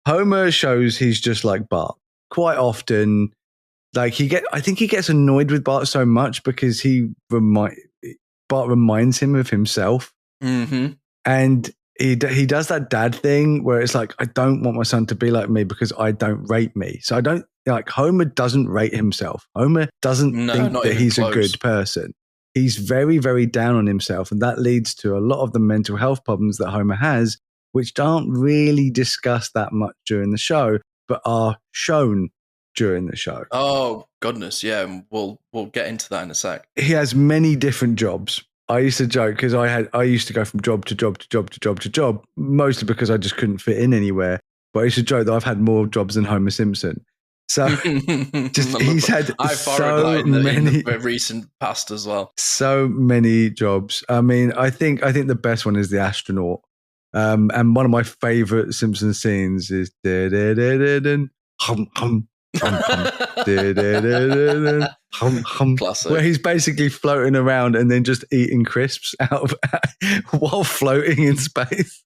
Homer shows he's just like Bart. Quite often, I think he gets annoyed with Bart so much because Bart reminds him of himself. Mm-hmm. And he does that dad thing where it's like, I don't want my son to be like me because I don't rate me. So I don't. Homer doesn't rate himself. Homer doesn't think that he's close. A good person. He's very, very down on himself. And that leads to a lot of the mental health problems that Homer has, which aren't really discussed that much during the show, but are shown during the show. Oh, goodness. Yeah. We'll get into that in a sec. He has many different jobs. I used to joke because I used to go from job to job to job to job to job, mostly because I just couldn't fit in anywhere. But I used to joke that I've had more jobs than Homer Simpson. So he's had so many in the recent past as well. So many jobs. I mean, I think the best one is the astronaut. And one of my favorite Simpsons scenes is hum, hum, hum, hum, hum, Classic. where he's basically floating around and then just eating crisps out of while floating in space.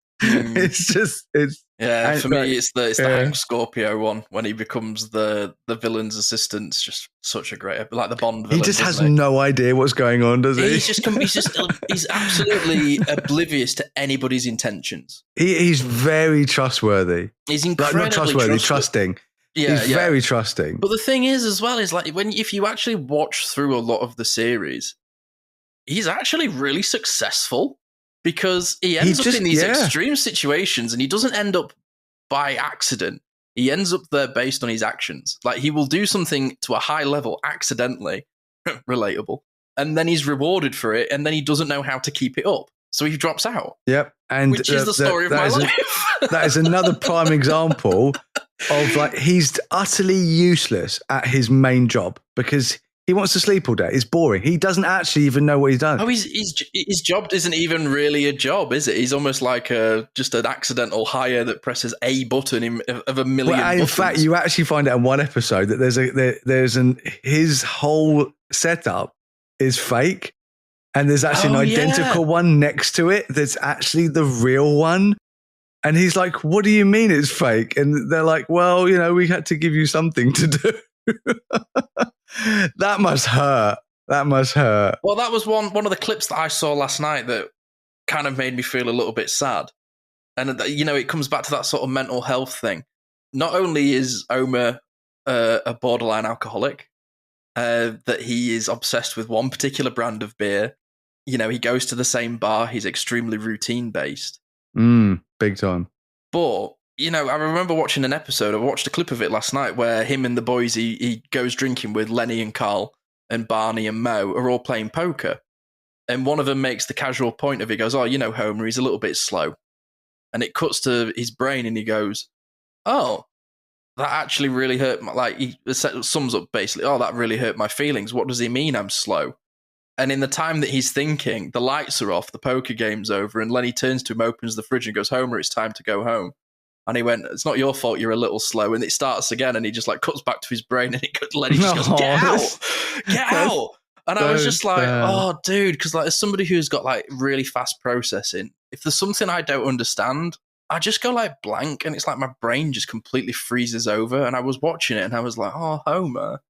Yeah, for me, it's the Hank Scorpio one when he becomes the villain's assistant. It's just such a great, like the Bond villain. He just has no idea what's going on, does he? He's absolutely oblivious to anybody's intentions. He's very trustworthy. He's incredibly not trustworthy, trusting. Yeah, he's very trusting. But the thing is, as well, is like if you actually watch through a lot of the series, he's actually really successful. Because he ends up in these extreme situations and he doesn't end up by accident. He ends up there based on his actions. Like he will do something to a high level accidentally, relatable, and then he's rewarded for it and then he doesn't know how to keep it up. So he drops out. Yep. Which is the story of my life. That is another prime example of like he's utterly useless at his main job because he wants to sleep all day. It's boring. He doesn't actually even know what he's done. Oh, his job isn't even really a job, is it? He's almost like just an accidental hire that presses a button of a million buttons. In fact, you actually find out in one episode that his whole setup is fake, and there's actually an identical one next to it that's actually the real one. And he's like, "What do you mean it's fake?" And they're like, "Well, we had to give you something to do." That must hurt. Well, that was one of the clips that I saw last night that kind of made me feel a little bit sad. And, it comes back to that sort of mental health thing. Not only is Homer a borderline alcoholic, that he is obsessed with one particular brand of beer. He goes to the same bar. He's extremely routine-based. Big time. But I remember watching an episode. I watched a clip of it last night where him and the boys he goes drinking with Lenny and Carl and Barney and Moe are all playing poker. And one of them makes the casual point of it, goes, "Oh, Homer, he's a little bit slow." And it cuts to his brain and he goes, "Oh, that actually really hurt my," like he sums up basically, "Oh, that really hurt my feelings. What does he mean I'm slow?" And in the time that he's thinking, the lights are off, the poker game's over, and Lenny turns to him, opens the fridge and goes, "Homer, it's time to go home." And he went, "It's not your fault, you're a little slow." And it starts again, and he just like cuts back to his brain, and Lenny just goes, "Get out!" And I was just like, "Oh, dude," because like as somebody who's got like really fast processing, if there's something I don't understand, I just go like blank, and it's like my brain just completely freezes over. And I was watching it, and I was like, "Oh, Homer."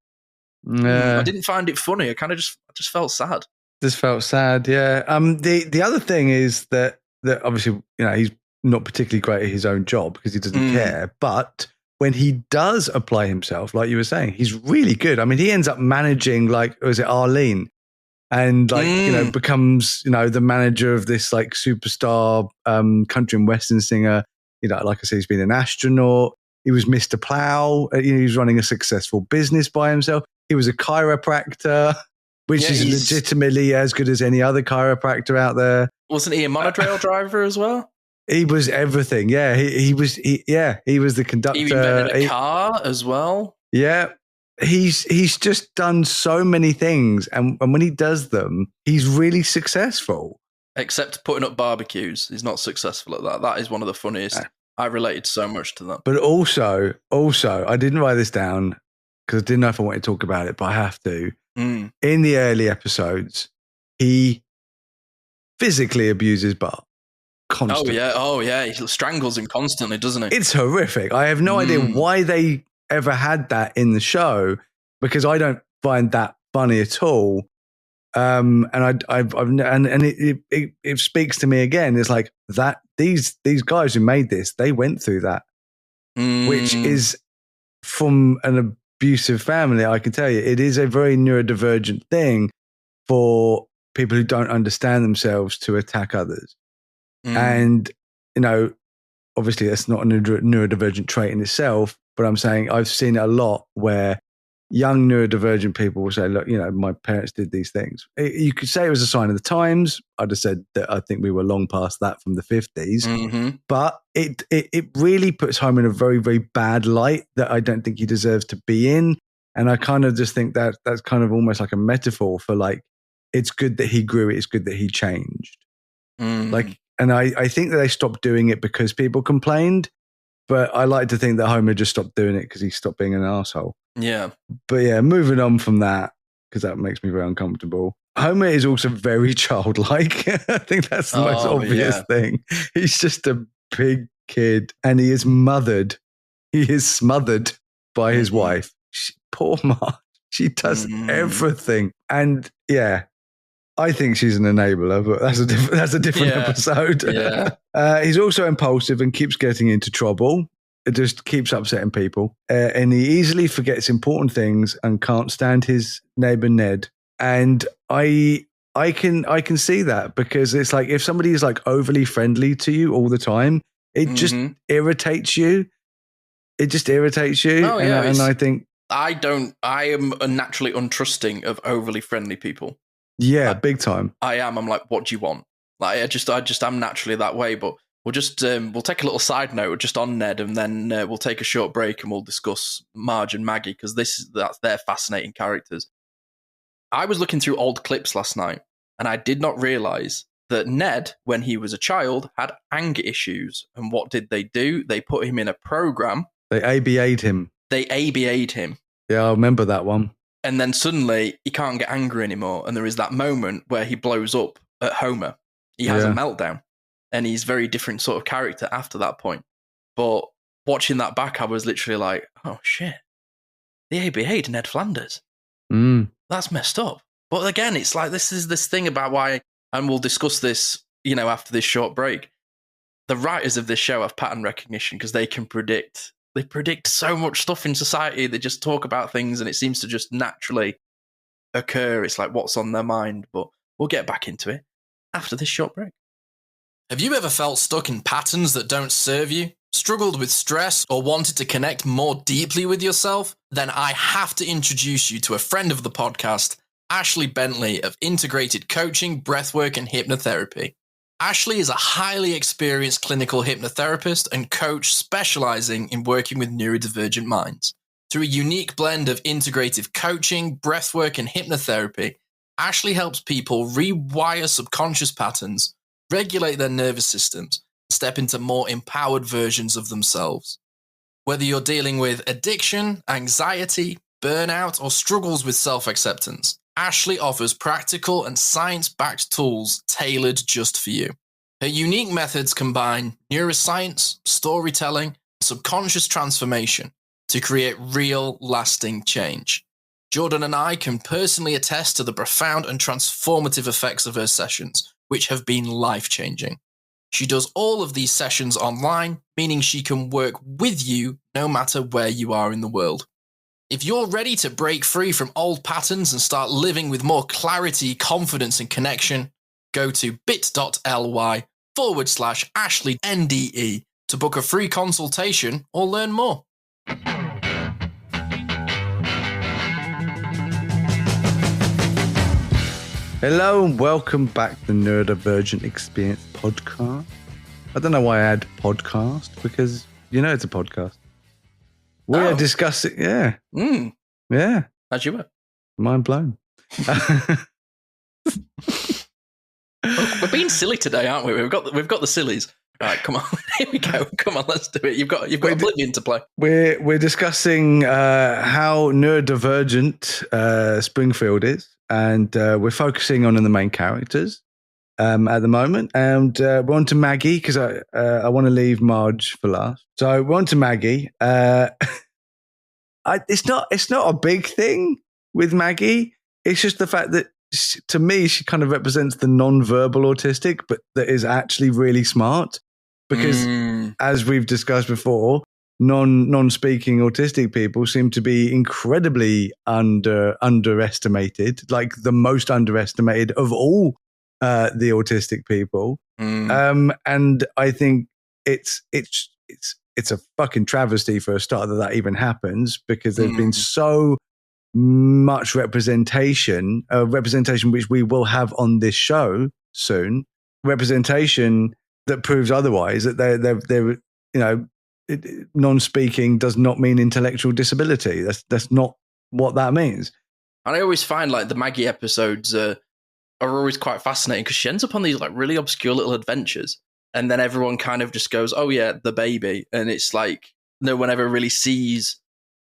I didn't find it funny. I kind of just felt sad. Just felt sad, yeah. The other thing is that obviously he's not particularly great at his own job because he doesn't care. But when he does apply himself, like you were saying, he's really good. I mean, he ends up managing was it Arlene? And becomes, the manager of this like superstar country and western singer. Like I said, he's been an astronaut. He was Mr. Plow. He was running a successful business by himself. He was a chiropractor, which is legitimately as good as any other chiropractor out there. Wasn't he a monorail driver as well? He was everything. Yeah, he was the conductor. He invented a car as well. Yeah, he's just done so many things, and when he does them, he's really successful. Except putting up barbecues, he's not successful at that. That is one of the funniest. I related so much to that. But also, I didn't write this down because I didn't know if I wanted to talk about it, but I have to. In the early episodes, he physically abuses Bart constantly. Oh yeah, he strangles him constantly, doesn't he? It's horrific. I have no idea why they ever had that in the show because I don't find that funny at all. And it speaks to me again. It's like that these guys who made this, they went through that, which is from an abusive family. I can tell you, it is a very neurodivergent thing for people who don't understand themselves to attack others. And obviously that's not a neurodivergent trait in itself, but I'm saying I've seen it a lot where young neurodivergent people will say, "Look, my parents did these things." You could say it was a sign of the times. I'd have said that I think we were long past that from the 50s. But it really puts Homer in a very, very bad light that I don't think he deserves to be in. And I kind of just think that that's kind of almost like a metaphor for like, it's good that he grew, it's good that he changed. And I think that they stopped doing it because people complained. But I like to think that Homer just stopped doing it because he stopped being an asshole. Yeah. But yeah, moving on from that, because that makes me very uncomfortable. Homer is also very childlike. I think that's the most obvious thing. He's just a big kid, and he is smothered by his wife. Poor Marge. She does everything. And yeah, I think she's an enabler, but that's a different episode. Yeah. He's also impulsive and keeps getting into trouble. It just keeps upsetting people. And he easily forgets important things and can't stand his neighbor Ned. And I can see that, because it's like if somebody is like overly friendly to you all the time, it just irritates you. It just irritates you. Oh, yeah, and I think I am naturally untrusting of overly friendly people. Yeah, big time. I am. I'm like, what do you want? Like, I just am naturally that way. But we'll just we'll take a little side note just on Ned, and then we'll take a short break and we'll discuss Marge and Maggie, because they're fascinating characters. I was looking through old clips last night, and I did not realize that Ned, when he was a child, had anger issues. And what did they do? They put him in a program. They ABA'd him. Yeah, I remember that one. And then suddenly he can't get angry anymore. And there is that moment where he blows up at Homer. He has a meltdown. And he's a very different sort of character after that point. But watching that back, I was literally like, oh shit. The ABA'd Ned Flanders. That's messed up. But again, it's like this is this thing about why, and we'll discuss this, after this short break. The writers of this show have pattern recognition, because they can predict. They predict so much stuff in society. They just talk about things and it seems to just naturally occur. It's like what's on their mind, but we'll get back into it after this short break. Have you ever felt stuck in patterns that don't serve you? Struggled with stress or wanted to connect more deeply with yourself? Then I have to introduce you to a friend of the podcast, Ashley Bentley of Integrated Coaching, Breathwork and Hypnotherapy. Ashley is a highly experienced clinical hypnotherapist and coach specializing in working with neurodivergent minds. Through a unique blend of integrative coaching, breathwork, and hypnotherapy, Ashley helps people rewire subconscious patterns, regulate their nervous systems, and step into more empowered versions of themselves. Whether you're dealing with addiction, anxiety, burnout, or struggles with self-acceptance, Ashley offers practical and science-backed tools tailored just for you. Her unique methods combine neuroscience, storytelling, and subconscious transformation to create real, lasting change. Jordan and I can personally attest to the profound and transformative effects of her sessions, which have been life-changing. She does all of these sessions online, meaning she can work with you no matter where you are in the world. If you're ready to break free from old patterns and start living with more clarity, confidence, and connection, go to bit.ly/AshleyNDE to book a free consultation or learn more. Hello and welcome back to the Neurodivergent Experience podcast. I don't know why I add podcast, because it's a podcast. We are discussing, yeah. As you were. Mind blown. We're being silly today, aren't we? We've got the sillies. All right, come on. Here we go. Come on, let's do it. You've got Oblivion to play. We're discussing how neurodivergent Springfield is, and we're focusing on the main characters at the moment. And we're on to Maggie, because I want to leave Marge for last. So we're on to Maggie. It's not a big thing with Maggie. It's just the fact that, to me, she kind of represents the non-verbal autistic, but that is actually really smart. Because as we've discussed before, non-speaking autistic people seem to be incredibly underestimated, like the most underestimated of all the autistic people. And I think it's a fucking travesty for a start that even happens, because there's been so much representation which we will have on this show soon, representation that proves otherwise, that they're non-speaking does not mean intellectual disability. That's not what that means. And I always find like the Maggie episodes are always quite fascinating, because she ends up on these like really obscure little adventures. and then everyone kind of just goes, "Oh yeah, the baby," and it's like no one ever really sees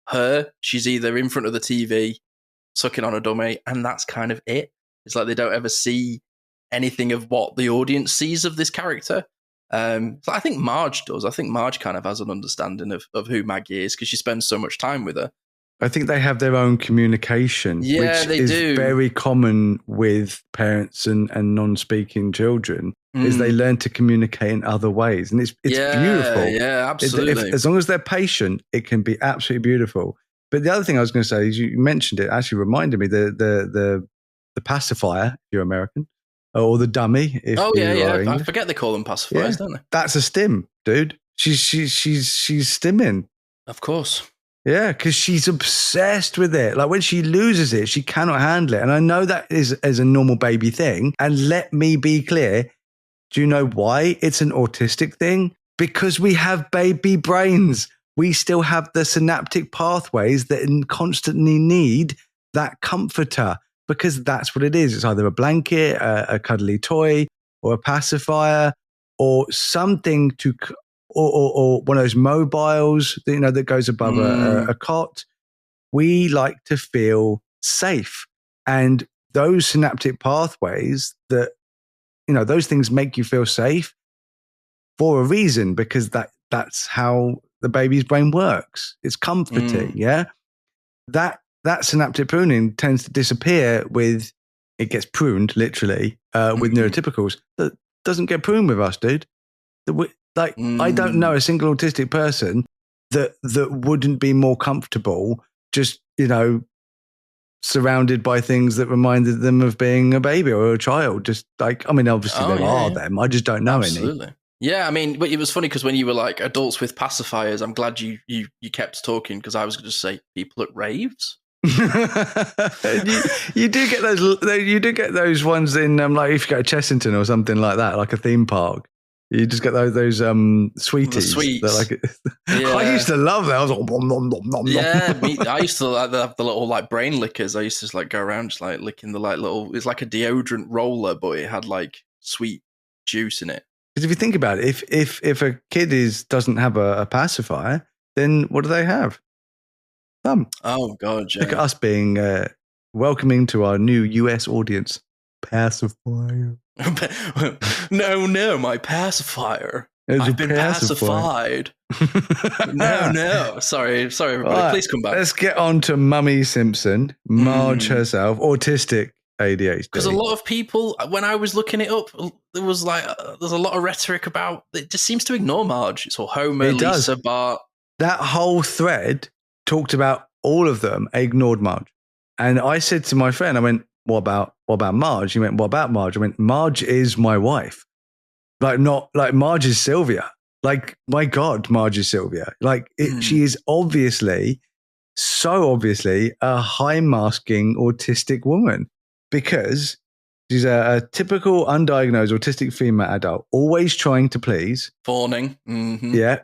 her. She's either in front of the TV sucking on a dummy, and that's kind of it. It's like they don't ever see anything of what the audience sees of this character. So I think Marge does. I think Marge kind of has an understanding of who Maggie is because she spends so much time with her. I think they have their own communication, which they is do. very common with parents and non-speaking children, is they learn to communicate in other ways. And it's beautiful. Yeah, absolutely. As long as they're patient, it can be absolutely beautiful. But the other thing I was going to say is you mentioned it, actually reminded me, the pacifier, if you're American, or the dummy, if you are English. I forget they call them pacifiers, don't they? That's a stim, dude. She's stimming. Of course. Yeah, because she's obsessed with it. Like when she loses it, she cannot handle it. And I know that is a normal baby thing. And let me be clear. Do you know why it's an autistic thing? Because we have baby brains. We still have the synaptic pathways that constantly need that comforter, because that's what it is. It's either a blanket, a cuddly toy, or a pacifier, or something or one of those mobiles, that goes above a cot. We like to feel safe. And those synaptic pathways that, those things make you feel safe for a reason, because that's how the baby's brain works. It's comforting. Yeah. That synaptic pruning tends to disappear it gets pruned literally with neurotypicals. That doesn't get pruned with us, dude. I don't know a single autistic person that wouldn't be more comfortable just, surrounded by things that reminded them of being a baby or a child. Just obviously there are them. I just don't know Absolutely. any. Yeah, but it was funny because when you were like adults with pacifiers, I'm glad you kept talking, because I was going to say people at raves. you do get those ones in like if you go to Chessington or something like that, like a theme park. You just get those sweeties. The sweets. I used to love that. I was like, nom, nom, nom, nom, I used to have the little like brain lickers. I used to just like go around just like licking the like little. It's like a deodorant roller, but it had like sweet juice in it. Because if you think about it, if a kid doesn't have a pacifier, then what do they have? Thumb. Oh God! Yeah. Look at us being welcoming to our new US audience. Pacifier. No, my pacifier. I've been pacified. No. Sorry, everybody. Right, please come back. Let's get on to Mummy Simpson, Marge herself, autistic ADHD. Because a lot of people, when I was looking it up, there was like there's a lot of rhetoric about it. Just seems to ignore Marge. It's all Homer, Lisa, Bart. That whole thread talked about all of them, ignored Marge. And I said to my friend, I went, What about Marge? He went, what about Marge? I went, Marge is my wife. Not like Marge is Sylvia. Like, my God, Marge is Sylvia. Like, she is so obviously a high masking autistic woman, because she's a typical undiagnosed autistic female adult, always trying to please. Fawning. Mm-hmm. Yeah.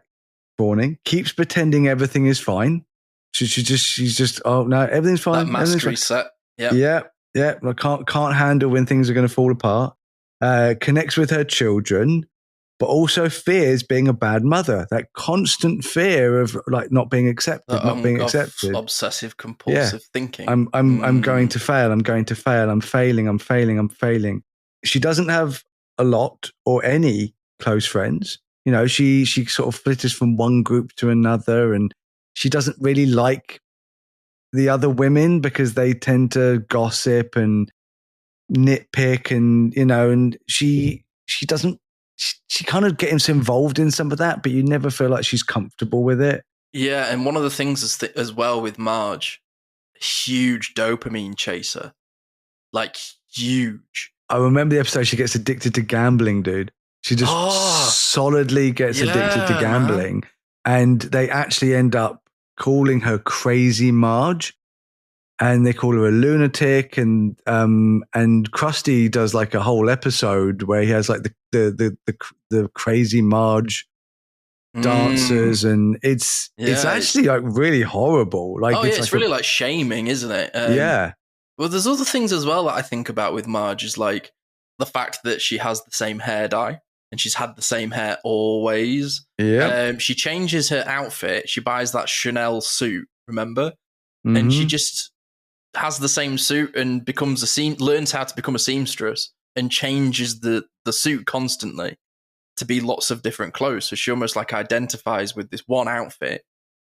Fawning. Keeps pretending everything is fine. She's just, oh no, everything's fine. That mastery set. Yeah. Yeah. Yeah, I can't handle when things are going to fall apart. Connects with her children, but also fears being a bad mother. That constant fear of like not being accepted, obsessive compulsive thinking. I'm going to fail. I'm going to fail. I'm failing. She doesn't have a lot or any close friends. She sort of flitters from one group to another, and she doesn't really like the other women because they tend to gossip and nitpick, and she kind of gets involved in some of that, but you never feel like she's comfortable with it. Yeah, and one of the things as well with Marge, huge dopamine chaser, like huge. I remember the episode she gets addicted to gambling, dude. She just solidly gets addicted to gambling, and they actually end up calling her Crazy Marge, and they call her a lunatic, and Krusty does like a whole episode where he has like the Crazy Marge dancers, and it's actually like really horrible. Like it's really like shaming, isn't it? Yeah. Well, there's other things as well that I think about with Marge, is like the fact that she has the same hair dye. and she's had the same hair always. Yeah. She changes her outfit. She buys that Chanel suit, remember? And she just has the same suit and learns how to become a seamstress and changes the suit constantly to be lots of different clothes. So she almost like identifies with this one outfit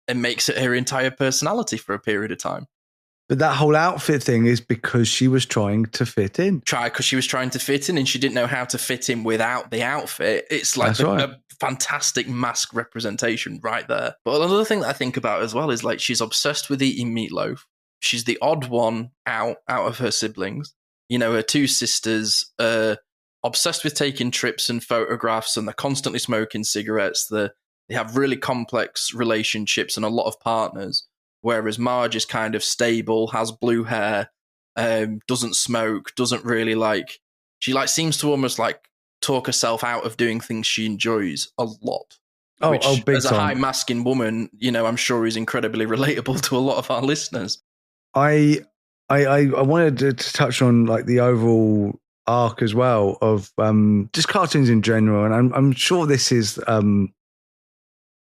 and makes it her entire personality for a period of time. But that whole outfit thing is because she was trying to fit in. Because she was trying to fit in and she didn't know how to fit in without the outfit. It's like a fantastic mask representation right there. But another thing that I think about as well is like she's obsessed with eating meatloaf. She's the odd one out of her siblings. You know, her two sisters are obsessed with taking trips and photographs, and they're constantly smoking cigarettes. They have really complex relationships and a lot of partners. Whereas Marge is kind of stable, has blue hair, doesn't smoke, doesn't really she seems to almost talk herself out of doing things she enjoys a lot. Which, big as a time. high masculine woman, you know, I'm sure is incredibly relatable to a lot of our listeners. I wanted to touch on like the overall arc as well of just cartoons in general, and I'm sure this is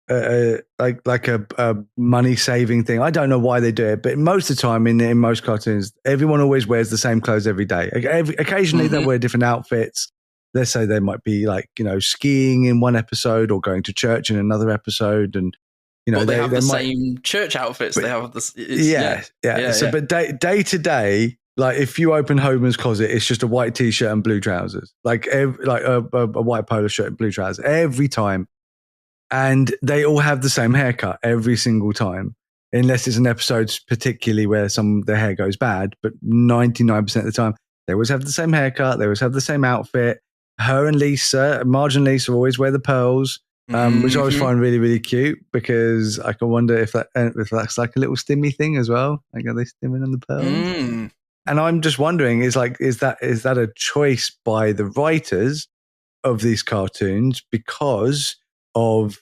like a money saving thing. I don't know why they do it, but most of the time in most cartoons, everyone always wears the same clothes every day. Occasionally they wear different outfits. Let's say they might be skiing in one episode or going to church in another episode, and they have the same church outfits. They have this. So, but day to day, like if you open Homer's closet, it's just a white t-shirt and blue trousers, like a white polo shirt and blue trousers every time. And they all have the same haircut every single time, unless it's an episode particularly where their hair goes bad. But 99% of the time, they always have the same haircut. They always have the same outfit. Her and Lisa, Marge and Lisa always wear the pearls, which I always find really, really cute, because I can wonder if that's like a little stimmy thing as well. Like, are they stimming on the pearls? And I'm just wondering, is that a choice by the writers of these cartoons because of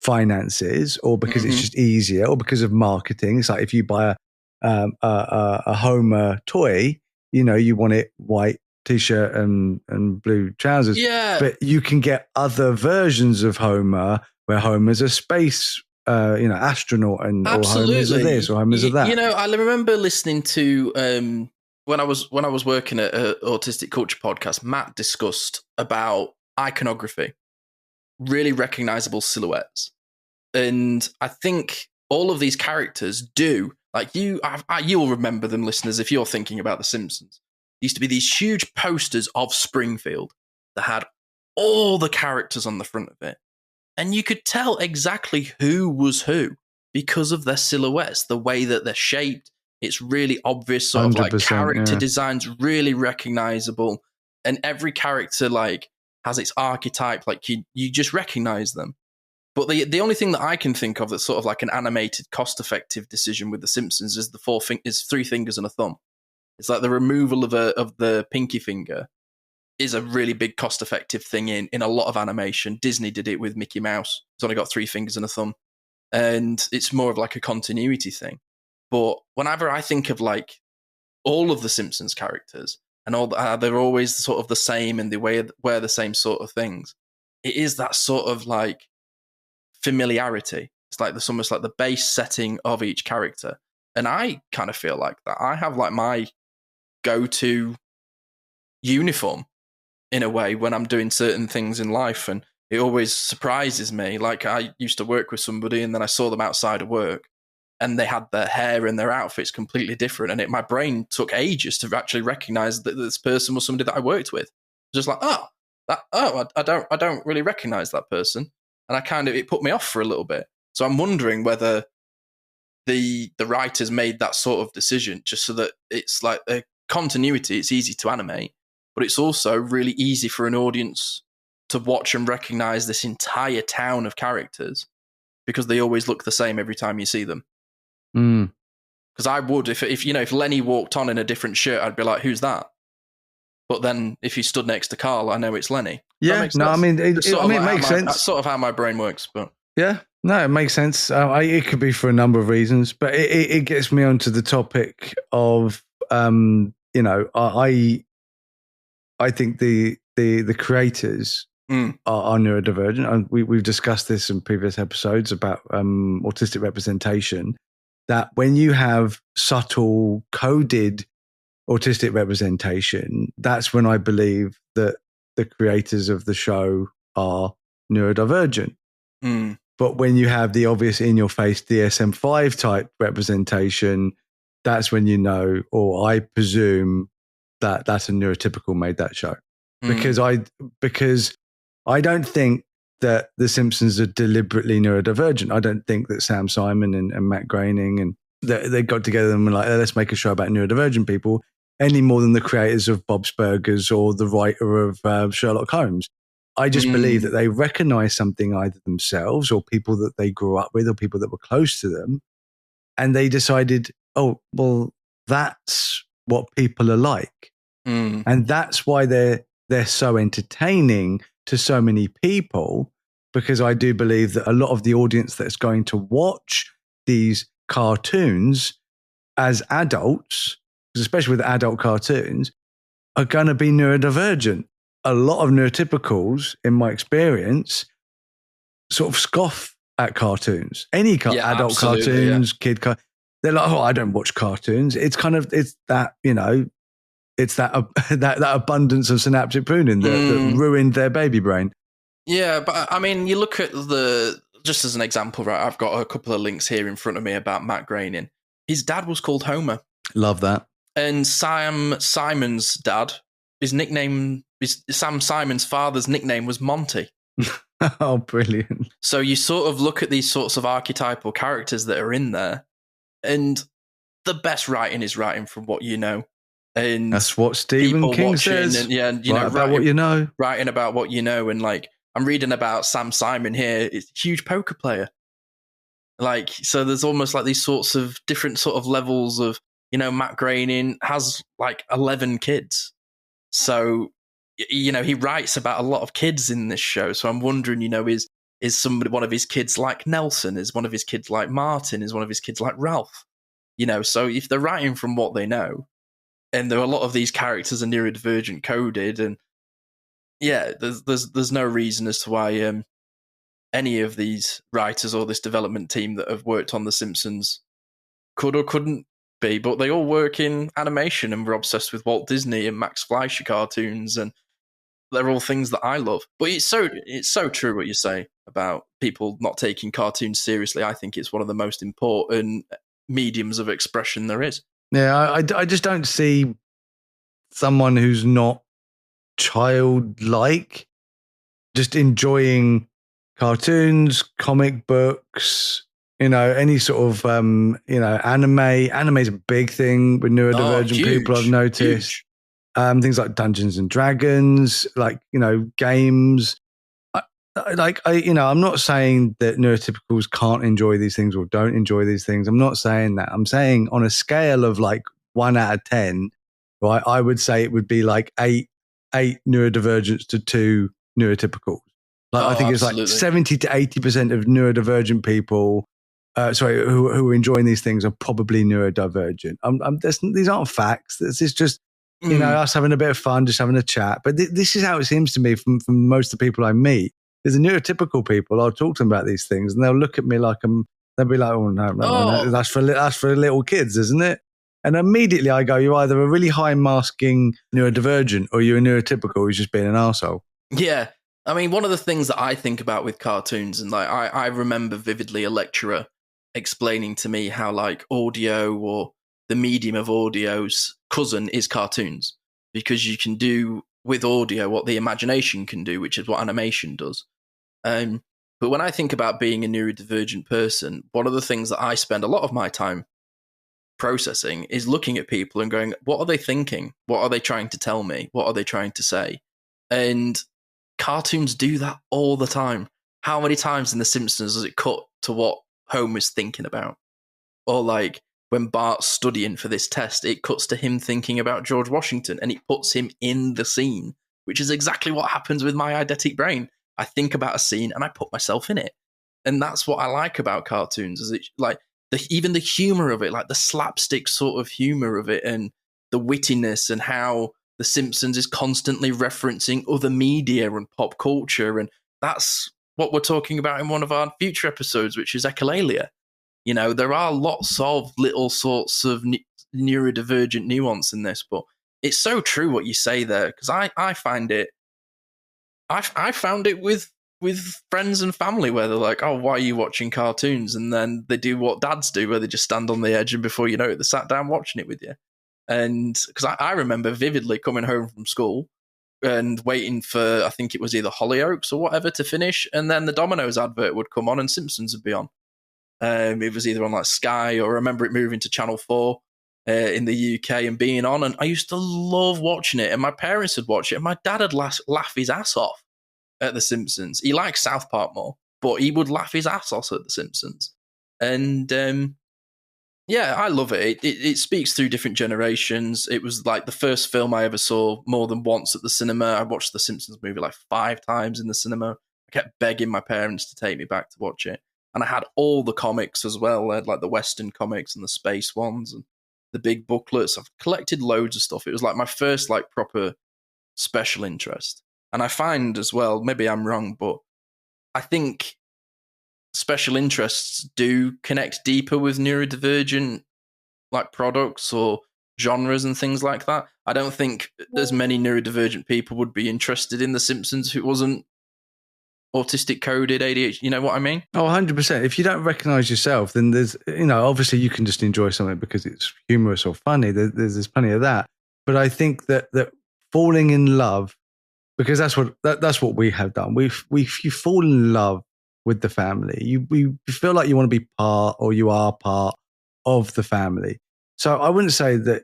finances, or because it's just easier, or because of marketing? It's like if you buy a Homer toy, you want it white t-shirt and blue trousers. Yeah. But you can get other versions of Homer where Homer's a space astronaut, and or Homer's of this or Homer's of that. I remember listening to when I was working at an Autistic Culture podcast, Matt discussed about iconography, really recognizable silhouettes. And I think all of these characters do, like you'll remember them, listeners, if you're thinking about The Simpsons. There used to be these huge posters of Springfield that had all the characters on the front of it. And you could tell exactly who was who because of their silhouettes, the way that they're shaped. It's really obvious, sort of like character design's really recognizable. And every character has its archetype, like you just recognize them. But the only thing that I can think of that's sort of like an animated, cost-effective decision with The Simpsons is is 3 fingers and a thumb. It's like the removal of the pinky finger is a really big cost-effective thing in a lot of animation. Disney did it with Mickey Mouse. It's only got 3 fingers and a thumb. And it's more of like a continuity thing. But whenever I think of like all of the Simpsons characters, and all they're always sort of the same, and they wear the same sort of things, it is that sort of like familiarity. It's like there's almost like the base setting of each character. And I kind of feel like that. I have like my go-to uniform in a way when I'm doing certain things in life, and it always surprises me. Like I used to work with somebody, and then I saw them outside of work, and they had their hair and their outfits completely different, and my brain took ages to actually recognize that this person was somebody that I worked with. Just like, I don't really recognize that person, and it put me off for a little bit. So I'm wondering whether the writers made that sort of decision just so that it's like a continuity. It's easy to animate, but it's also really easy for an audience to watch and recognize this entire town of characters because they always look the same every time you see them. Because I would, if Lenny walked on in a different shirt, I'd be like, who's that? But then if he stood next to Carl, I know it's Lenny. Yeah, no, I mean, it makes sense. That's sort of how my brain works. But yeah, no, it makes sense. It could be for a number of reasons, but it gets me onto the topic of, I think the creators are neurodivergent. And we've discussed this in previous episodes about autistic representation, that when you have subtle coded autistic representation, that's when I believe that the creators of the show are neurodivergent. But when you have the obvious in-your-face DSM-5 type representation, that's when you know, or I presume, that that's a neurotypical made that show. Because I don't think that the Simpsons are deliberately neurodivergent. I don't think that Sam Simon and Matt Groening and they got together and were like, let's make a show about neurodivergent people, any more than the creators of Bob's Burgers or the writer of Sherlock Holmes. I just believe that they recognize something either themselves or people that they grew up with or people that were close to them. And they decided, oh, well, that's what people are like. And that's why they're so entertaining to so many people, because I do believe that a lot of the audience that's going to watch these cartoons as adults, especially with adult cartoons, are going to be neurodivergent. A lot of neurotypicals, in my experience, sort of scoff at cartoons. Any adult cartoons, kid cartoons. They're like, oh, I don't watch cartoons. It's kind of, it's that, you know, it's that abundance of synaptic pruning that ruined their baby brain. Yeah, but I mean, you look at just as an example, right? I've got a couple of links here in front of me about Matt Groening. His dad was called Homer. Love that. And Sam Simon's dad, Sam Simon's father's nickname was Monty. Oh, brilliant. So you sort of look at these sorts of archetypal characters that are in there, and the best writing is writing from what you know. And that's what Stephen King says. And, yeah, and, about what you know. Writing about what you know. And like, I'm reading about Sam Simon here. It's a huge poker player. Like, so there's almost like these sorts of different sort of levels of, you know, Matt Groening has like 11 kids. So, you know, he writes about a lot of kids in this show. So I'm wondering, you know, is one of his kids like Nelson? Is one of his kids like Martin? Is one of his kids like Ralph? You know, so if they're writing from what they know, and there are a lot of these characters are neurodivergent coded, and yeah, there's no reason as to why any of these writers or this development team that have worked on The Simpsons could or couldn't be, but they all work in animation and we're obsessed with Walt Disney and Max Fleischer cartoons, and they're all things that I love. But it's so true what you say about people not taking cartoons seriously. I think it's one of the most important mediums of expression there is. Yeah, I just don't see someone who's not childlike just enjoying cartoons, comic books, you know, any sort of, you know, anime. Anime is a big thing with neurodivergent people, I've noticed. Things like Dungeons and Dragons, like, you know, games. You know, I'm not saying that neurotypicals can't enjoy these things or don't enjoy these things. I'm not saying that. I'm saying on a scale of like 1 out of 10, right, I would say it would be like eight neurodivergents to 2 neurotypicals. Like, I think absolutely. It's like 70 to 80% of neurodivergent people, who are enjoying these things are probably neurodivergent. These aren't facts. This is just, you know, us having a bit of fun, just having a chat. But this is how it seems to me from most of the people I meet. There's the neurotypical people. I'll talk to them about these things, and they'll look at me like they'll be like, "Oh no, that's for little kids, isn't it?" And immediately I go, "You're either a really high masking neurodivergent, or you're a neurotypical who's just being an arsehole." Yeah, I mean, one of the things that I think about with cartoons, and like I remember vividly a lecturer explaining to me how like audio or the medium of audio's cousin is cartoons, because you can do with audio what the imagination can do, which is what animation does. But when I think about being a neurodivergent person, one of the things that I spend a lot of my time processing is looking at people and going, what are they thinking? What are they trying to tell me? What are they trying to say? And cartoons do that all the time. How many times in The Simpsons does it cut to what Homer's thinking about? Or like when Bart's studying for this test, it cuts to him thinking about George Washington, and it puts him in the scene, which is exactly what happens with my eidetic brain. I think about a scene and I put myself in it. And that's what I like about cartoons, is it like even the humor of it, like the slapstick sort of humor of it, and the wittiness, and how The Simpsons is constantly referencing other media and pop culture, and that's what we're talking about in one of our future episodes, which is echolalia. You know, there are lots of little sorts of neurodivergent nuance in this, but it's so true what you say there, because I found it with friends and family where they're like, oh, why are you watching cartoons? And then they do what dads do, where they just stand on the edge, and before you know it, they sat down watching it with you. And because I remember vividly coming home from school and waiting for, I think it was either Hollyoaks or whatever to finish, and then the Domino's advert would come on and Simpsons would be on. It was either on like Sky, or I remember it moving to Channel 4 in the UK and being on, and I used to love watching it, and my parents would watch it, and my dad would laugh his ass off at The Simpsons. He likes South Park more, but he would laugh his ass off at The Simpsons. And yeah, I love it. It speaks through different generations. It was like the first film I ever saw more than once at the cinema. I watched the Simpsons movie like 5 times in the cinema. I kept begging my parents to take me back to watch it. And I had all the comics as well. I had like the Western comics and the space ones and the big booklets. I've collected loads of stuff. It was like my first like proper special interest. And I find as well, maybe I'm wrong, but I think special interests do connect deeper with neurodivergent like products or genres and things like that. I don't think as many neurodivergent people would be interested in The Simpsons if it wasn't autistic-coded ADHD. You know what I mean? Oh, 100%. If you don't recognize yourself, then there's, obviously you can just enjoy something because it's humorous or funny. There's plenty of that. But I think that falling in love, because that's what we have done. You fall in love with the family. You feel like you want to be part, or you are part of the family. So I wouldn't say that,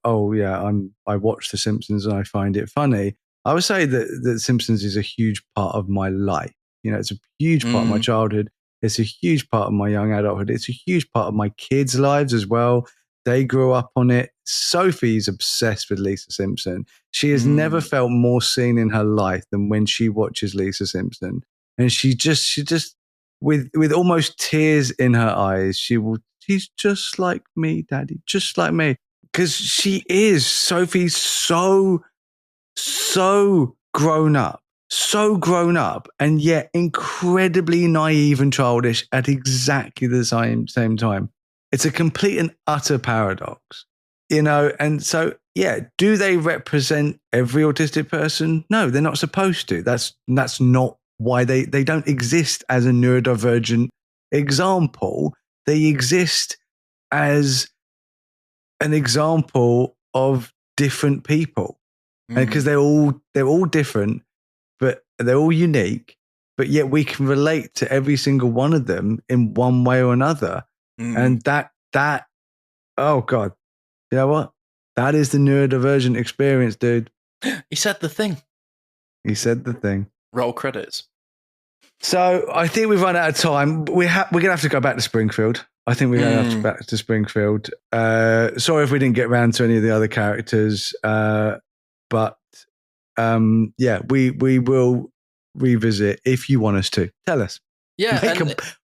oh yeah, I watch The Simpsons and I find it funny. I would say that Simpsons is a huge part of my life. It's a huge part of my childhood. It's a huge part of my young adulthood. It's a huge part of my kids' lives as well. They grew up on it. Sophie's obsessed with Lisa Simpson. She has never felt more seen in her life than when she watches Lisa Simpson. And she just with almost tears in her eyes, she's just like me, Daddy, just like me. Because Sophie's so grown up, and yet incredibly naive and childish at exactly the same time. It's a complete and utter paradox, and so, yeah, do they represent every autistic person? No, they're not supposed to. That's not why they don't exist as a neurodivergent example. They exist as an example of different people. Because they're all different, but they're all unique, but yet we can relate to every single one of them in one way or another. And that, oh God, you know what? That is the neurodivergent experience, dude. He said the thing. Roll credits. So I think we've run out of time. We're going to have to go back to Springfield. I think we're going to have to go back to Springfield. Sorry if we didn't get around to any of the other characters. But yeah, we will revisit if you want us to. Tell us. Yeah,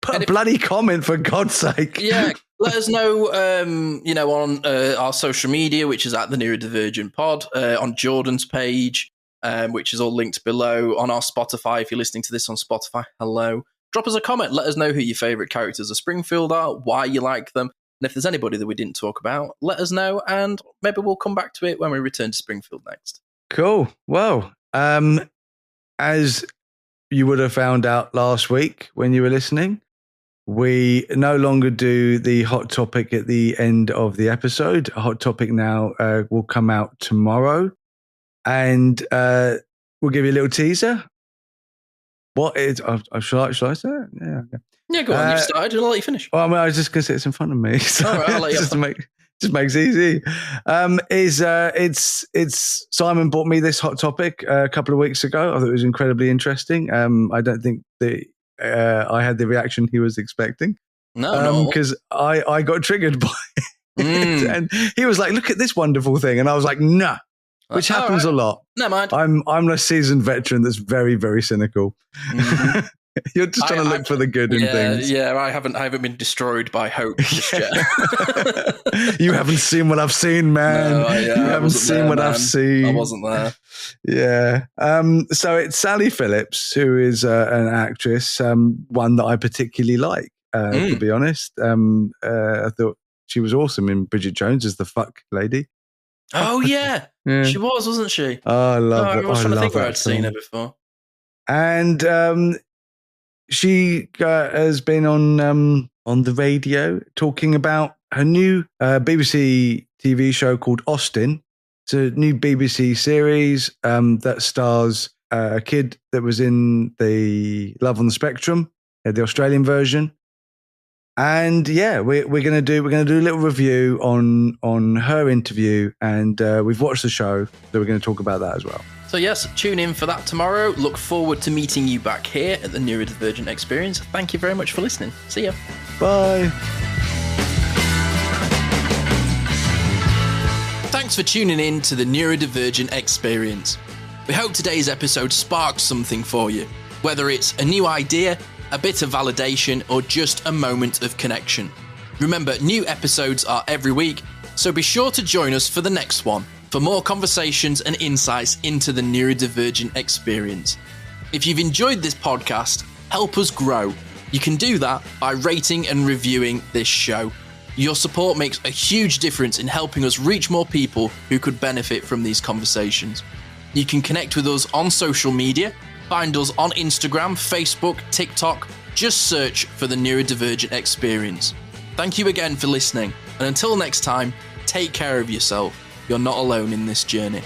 put a bloody comment, for God's sake. Yeah, let us know. On our social media, which is at the Neurodivergent Pod, on Jordan's page, which is all linked below. On our Spotify, if you're listening to this on Spotify, hello. Drop us a comment. Let us know who your favourite characters of Springfield are, why you like them. And if there's anybody that we didn't talk about, let us know, and maybe we'll come back to it when we return to Springfield next. Cool. Well, as you would have found out last week when you were listening, we no longer do the hot topic at the end of the episode. A hot topic now will come out tomorrow, and we'll give you a little teaser. What is? Shall I say it? Yeah. Yeah, go on. You started. I'll let you finish. Well, I was just going to say it's in front of me. So all right, I'll let you just makes it easy. It's Simon brought me this hot topic a couple of weeks ago. I thought it was incredibly interesting. I don't think I had the reaction he was expecting. No, because I got triggered by it, and he was like, "Look at this wonderful thing," and I was like, "No." Which happens a lot. Never mind. I'm a seasoned veteran that's very, very cynical. You're just trying to look for the good in things. Yeah, I haven't been destroyed by hope just yet. You haven't seen what I've seen, man. No, you haven't seen what I've seen. I wasn't there. Yeah. So it's Sally Phillips, who is an actress, one that I particularly like, to be honest. I thought she was awesome in Bridget Jones as the fuck lady. Oh, yeah. She was, wasn't she? Oh, I love it. I was trying to think where I'd seen her before. And she has been on the radio talking about her new BBC TV show called Austin. It's a new BBC series that stars a kid that was in the Love on the Spectrum, the Australian version. And yeah, we're gonna do a little review on her interview, and we've watched the show, so we're going to talk about that as well. So yes, tune in for that tomorrow. Look forward to meeting you back here at the Neurodivergent Experience. Thank you very much for listening. See ya. Bye. Thanks for tuning in to the Neurodivergent Experience. We hope today's episode sparked something for you, whether it's a new idea, a bit of validation, or just a moment of connection. Remember, new episodes are every week, so be sure to join us for the next one for more conversations and insights into the neurodivergent experience. If you've enjoyed this podcast, help us grow. You can do that by rating and reviewing this show. Your support makes a huge difference in helping us reach more people who could benefit from these conversations. You can connect with us on social media. Find us on Instagram, Facebook, TikTok. Just search for the Neurodivergent Experience. Thank you again for listening, and until next time, take care of yourself. You're not alone in this journey.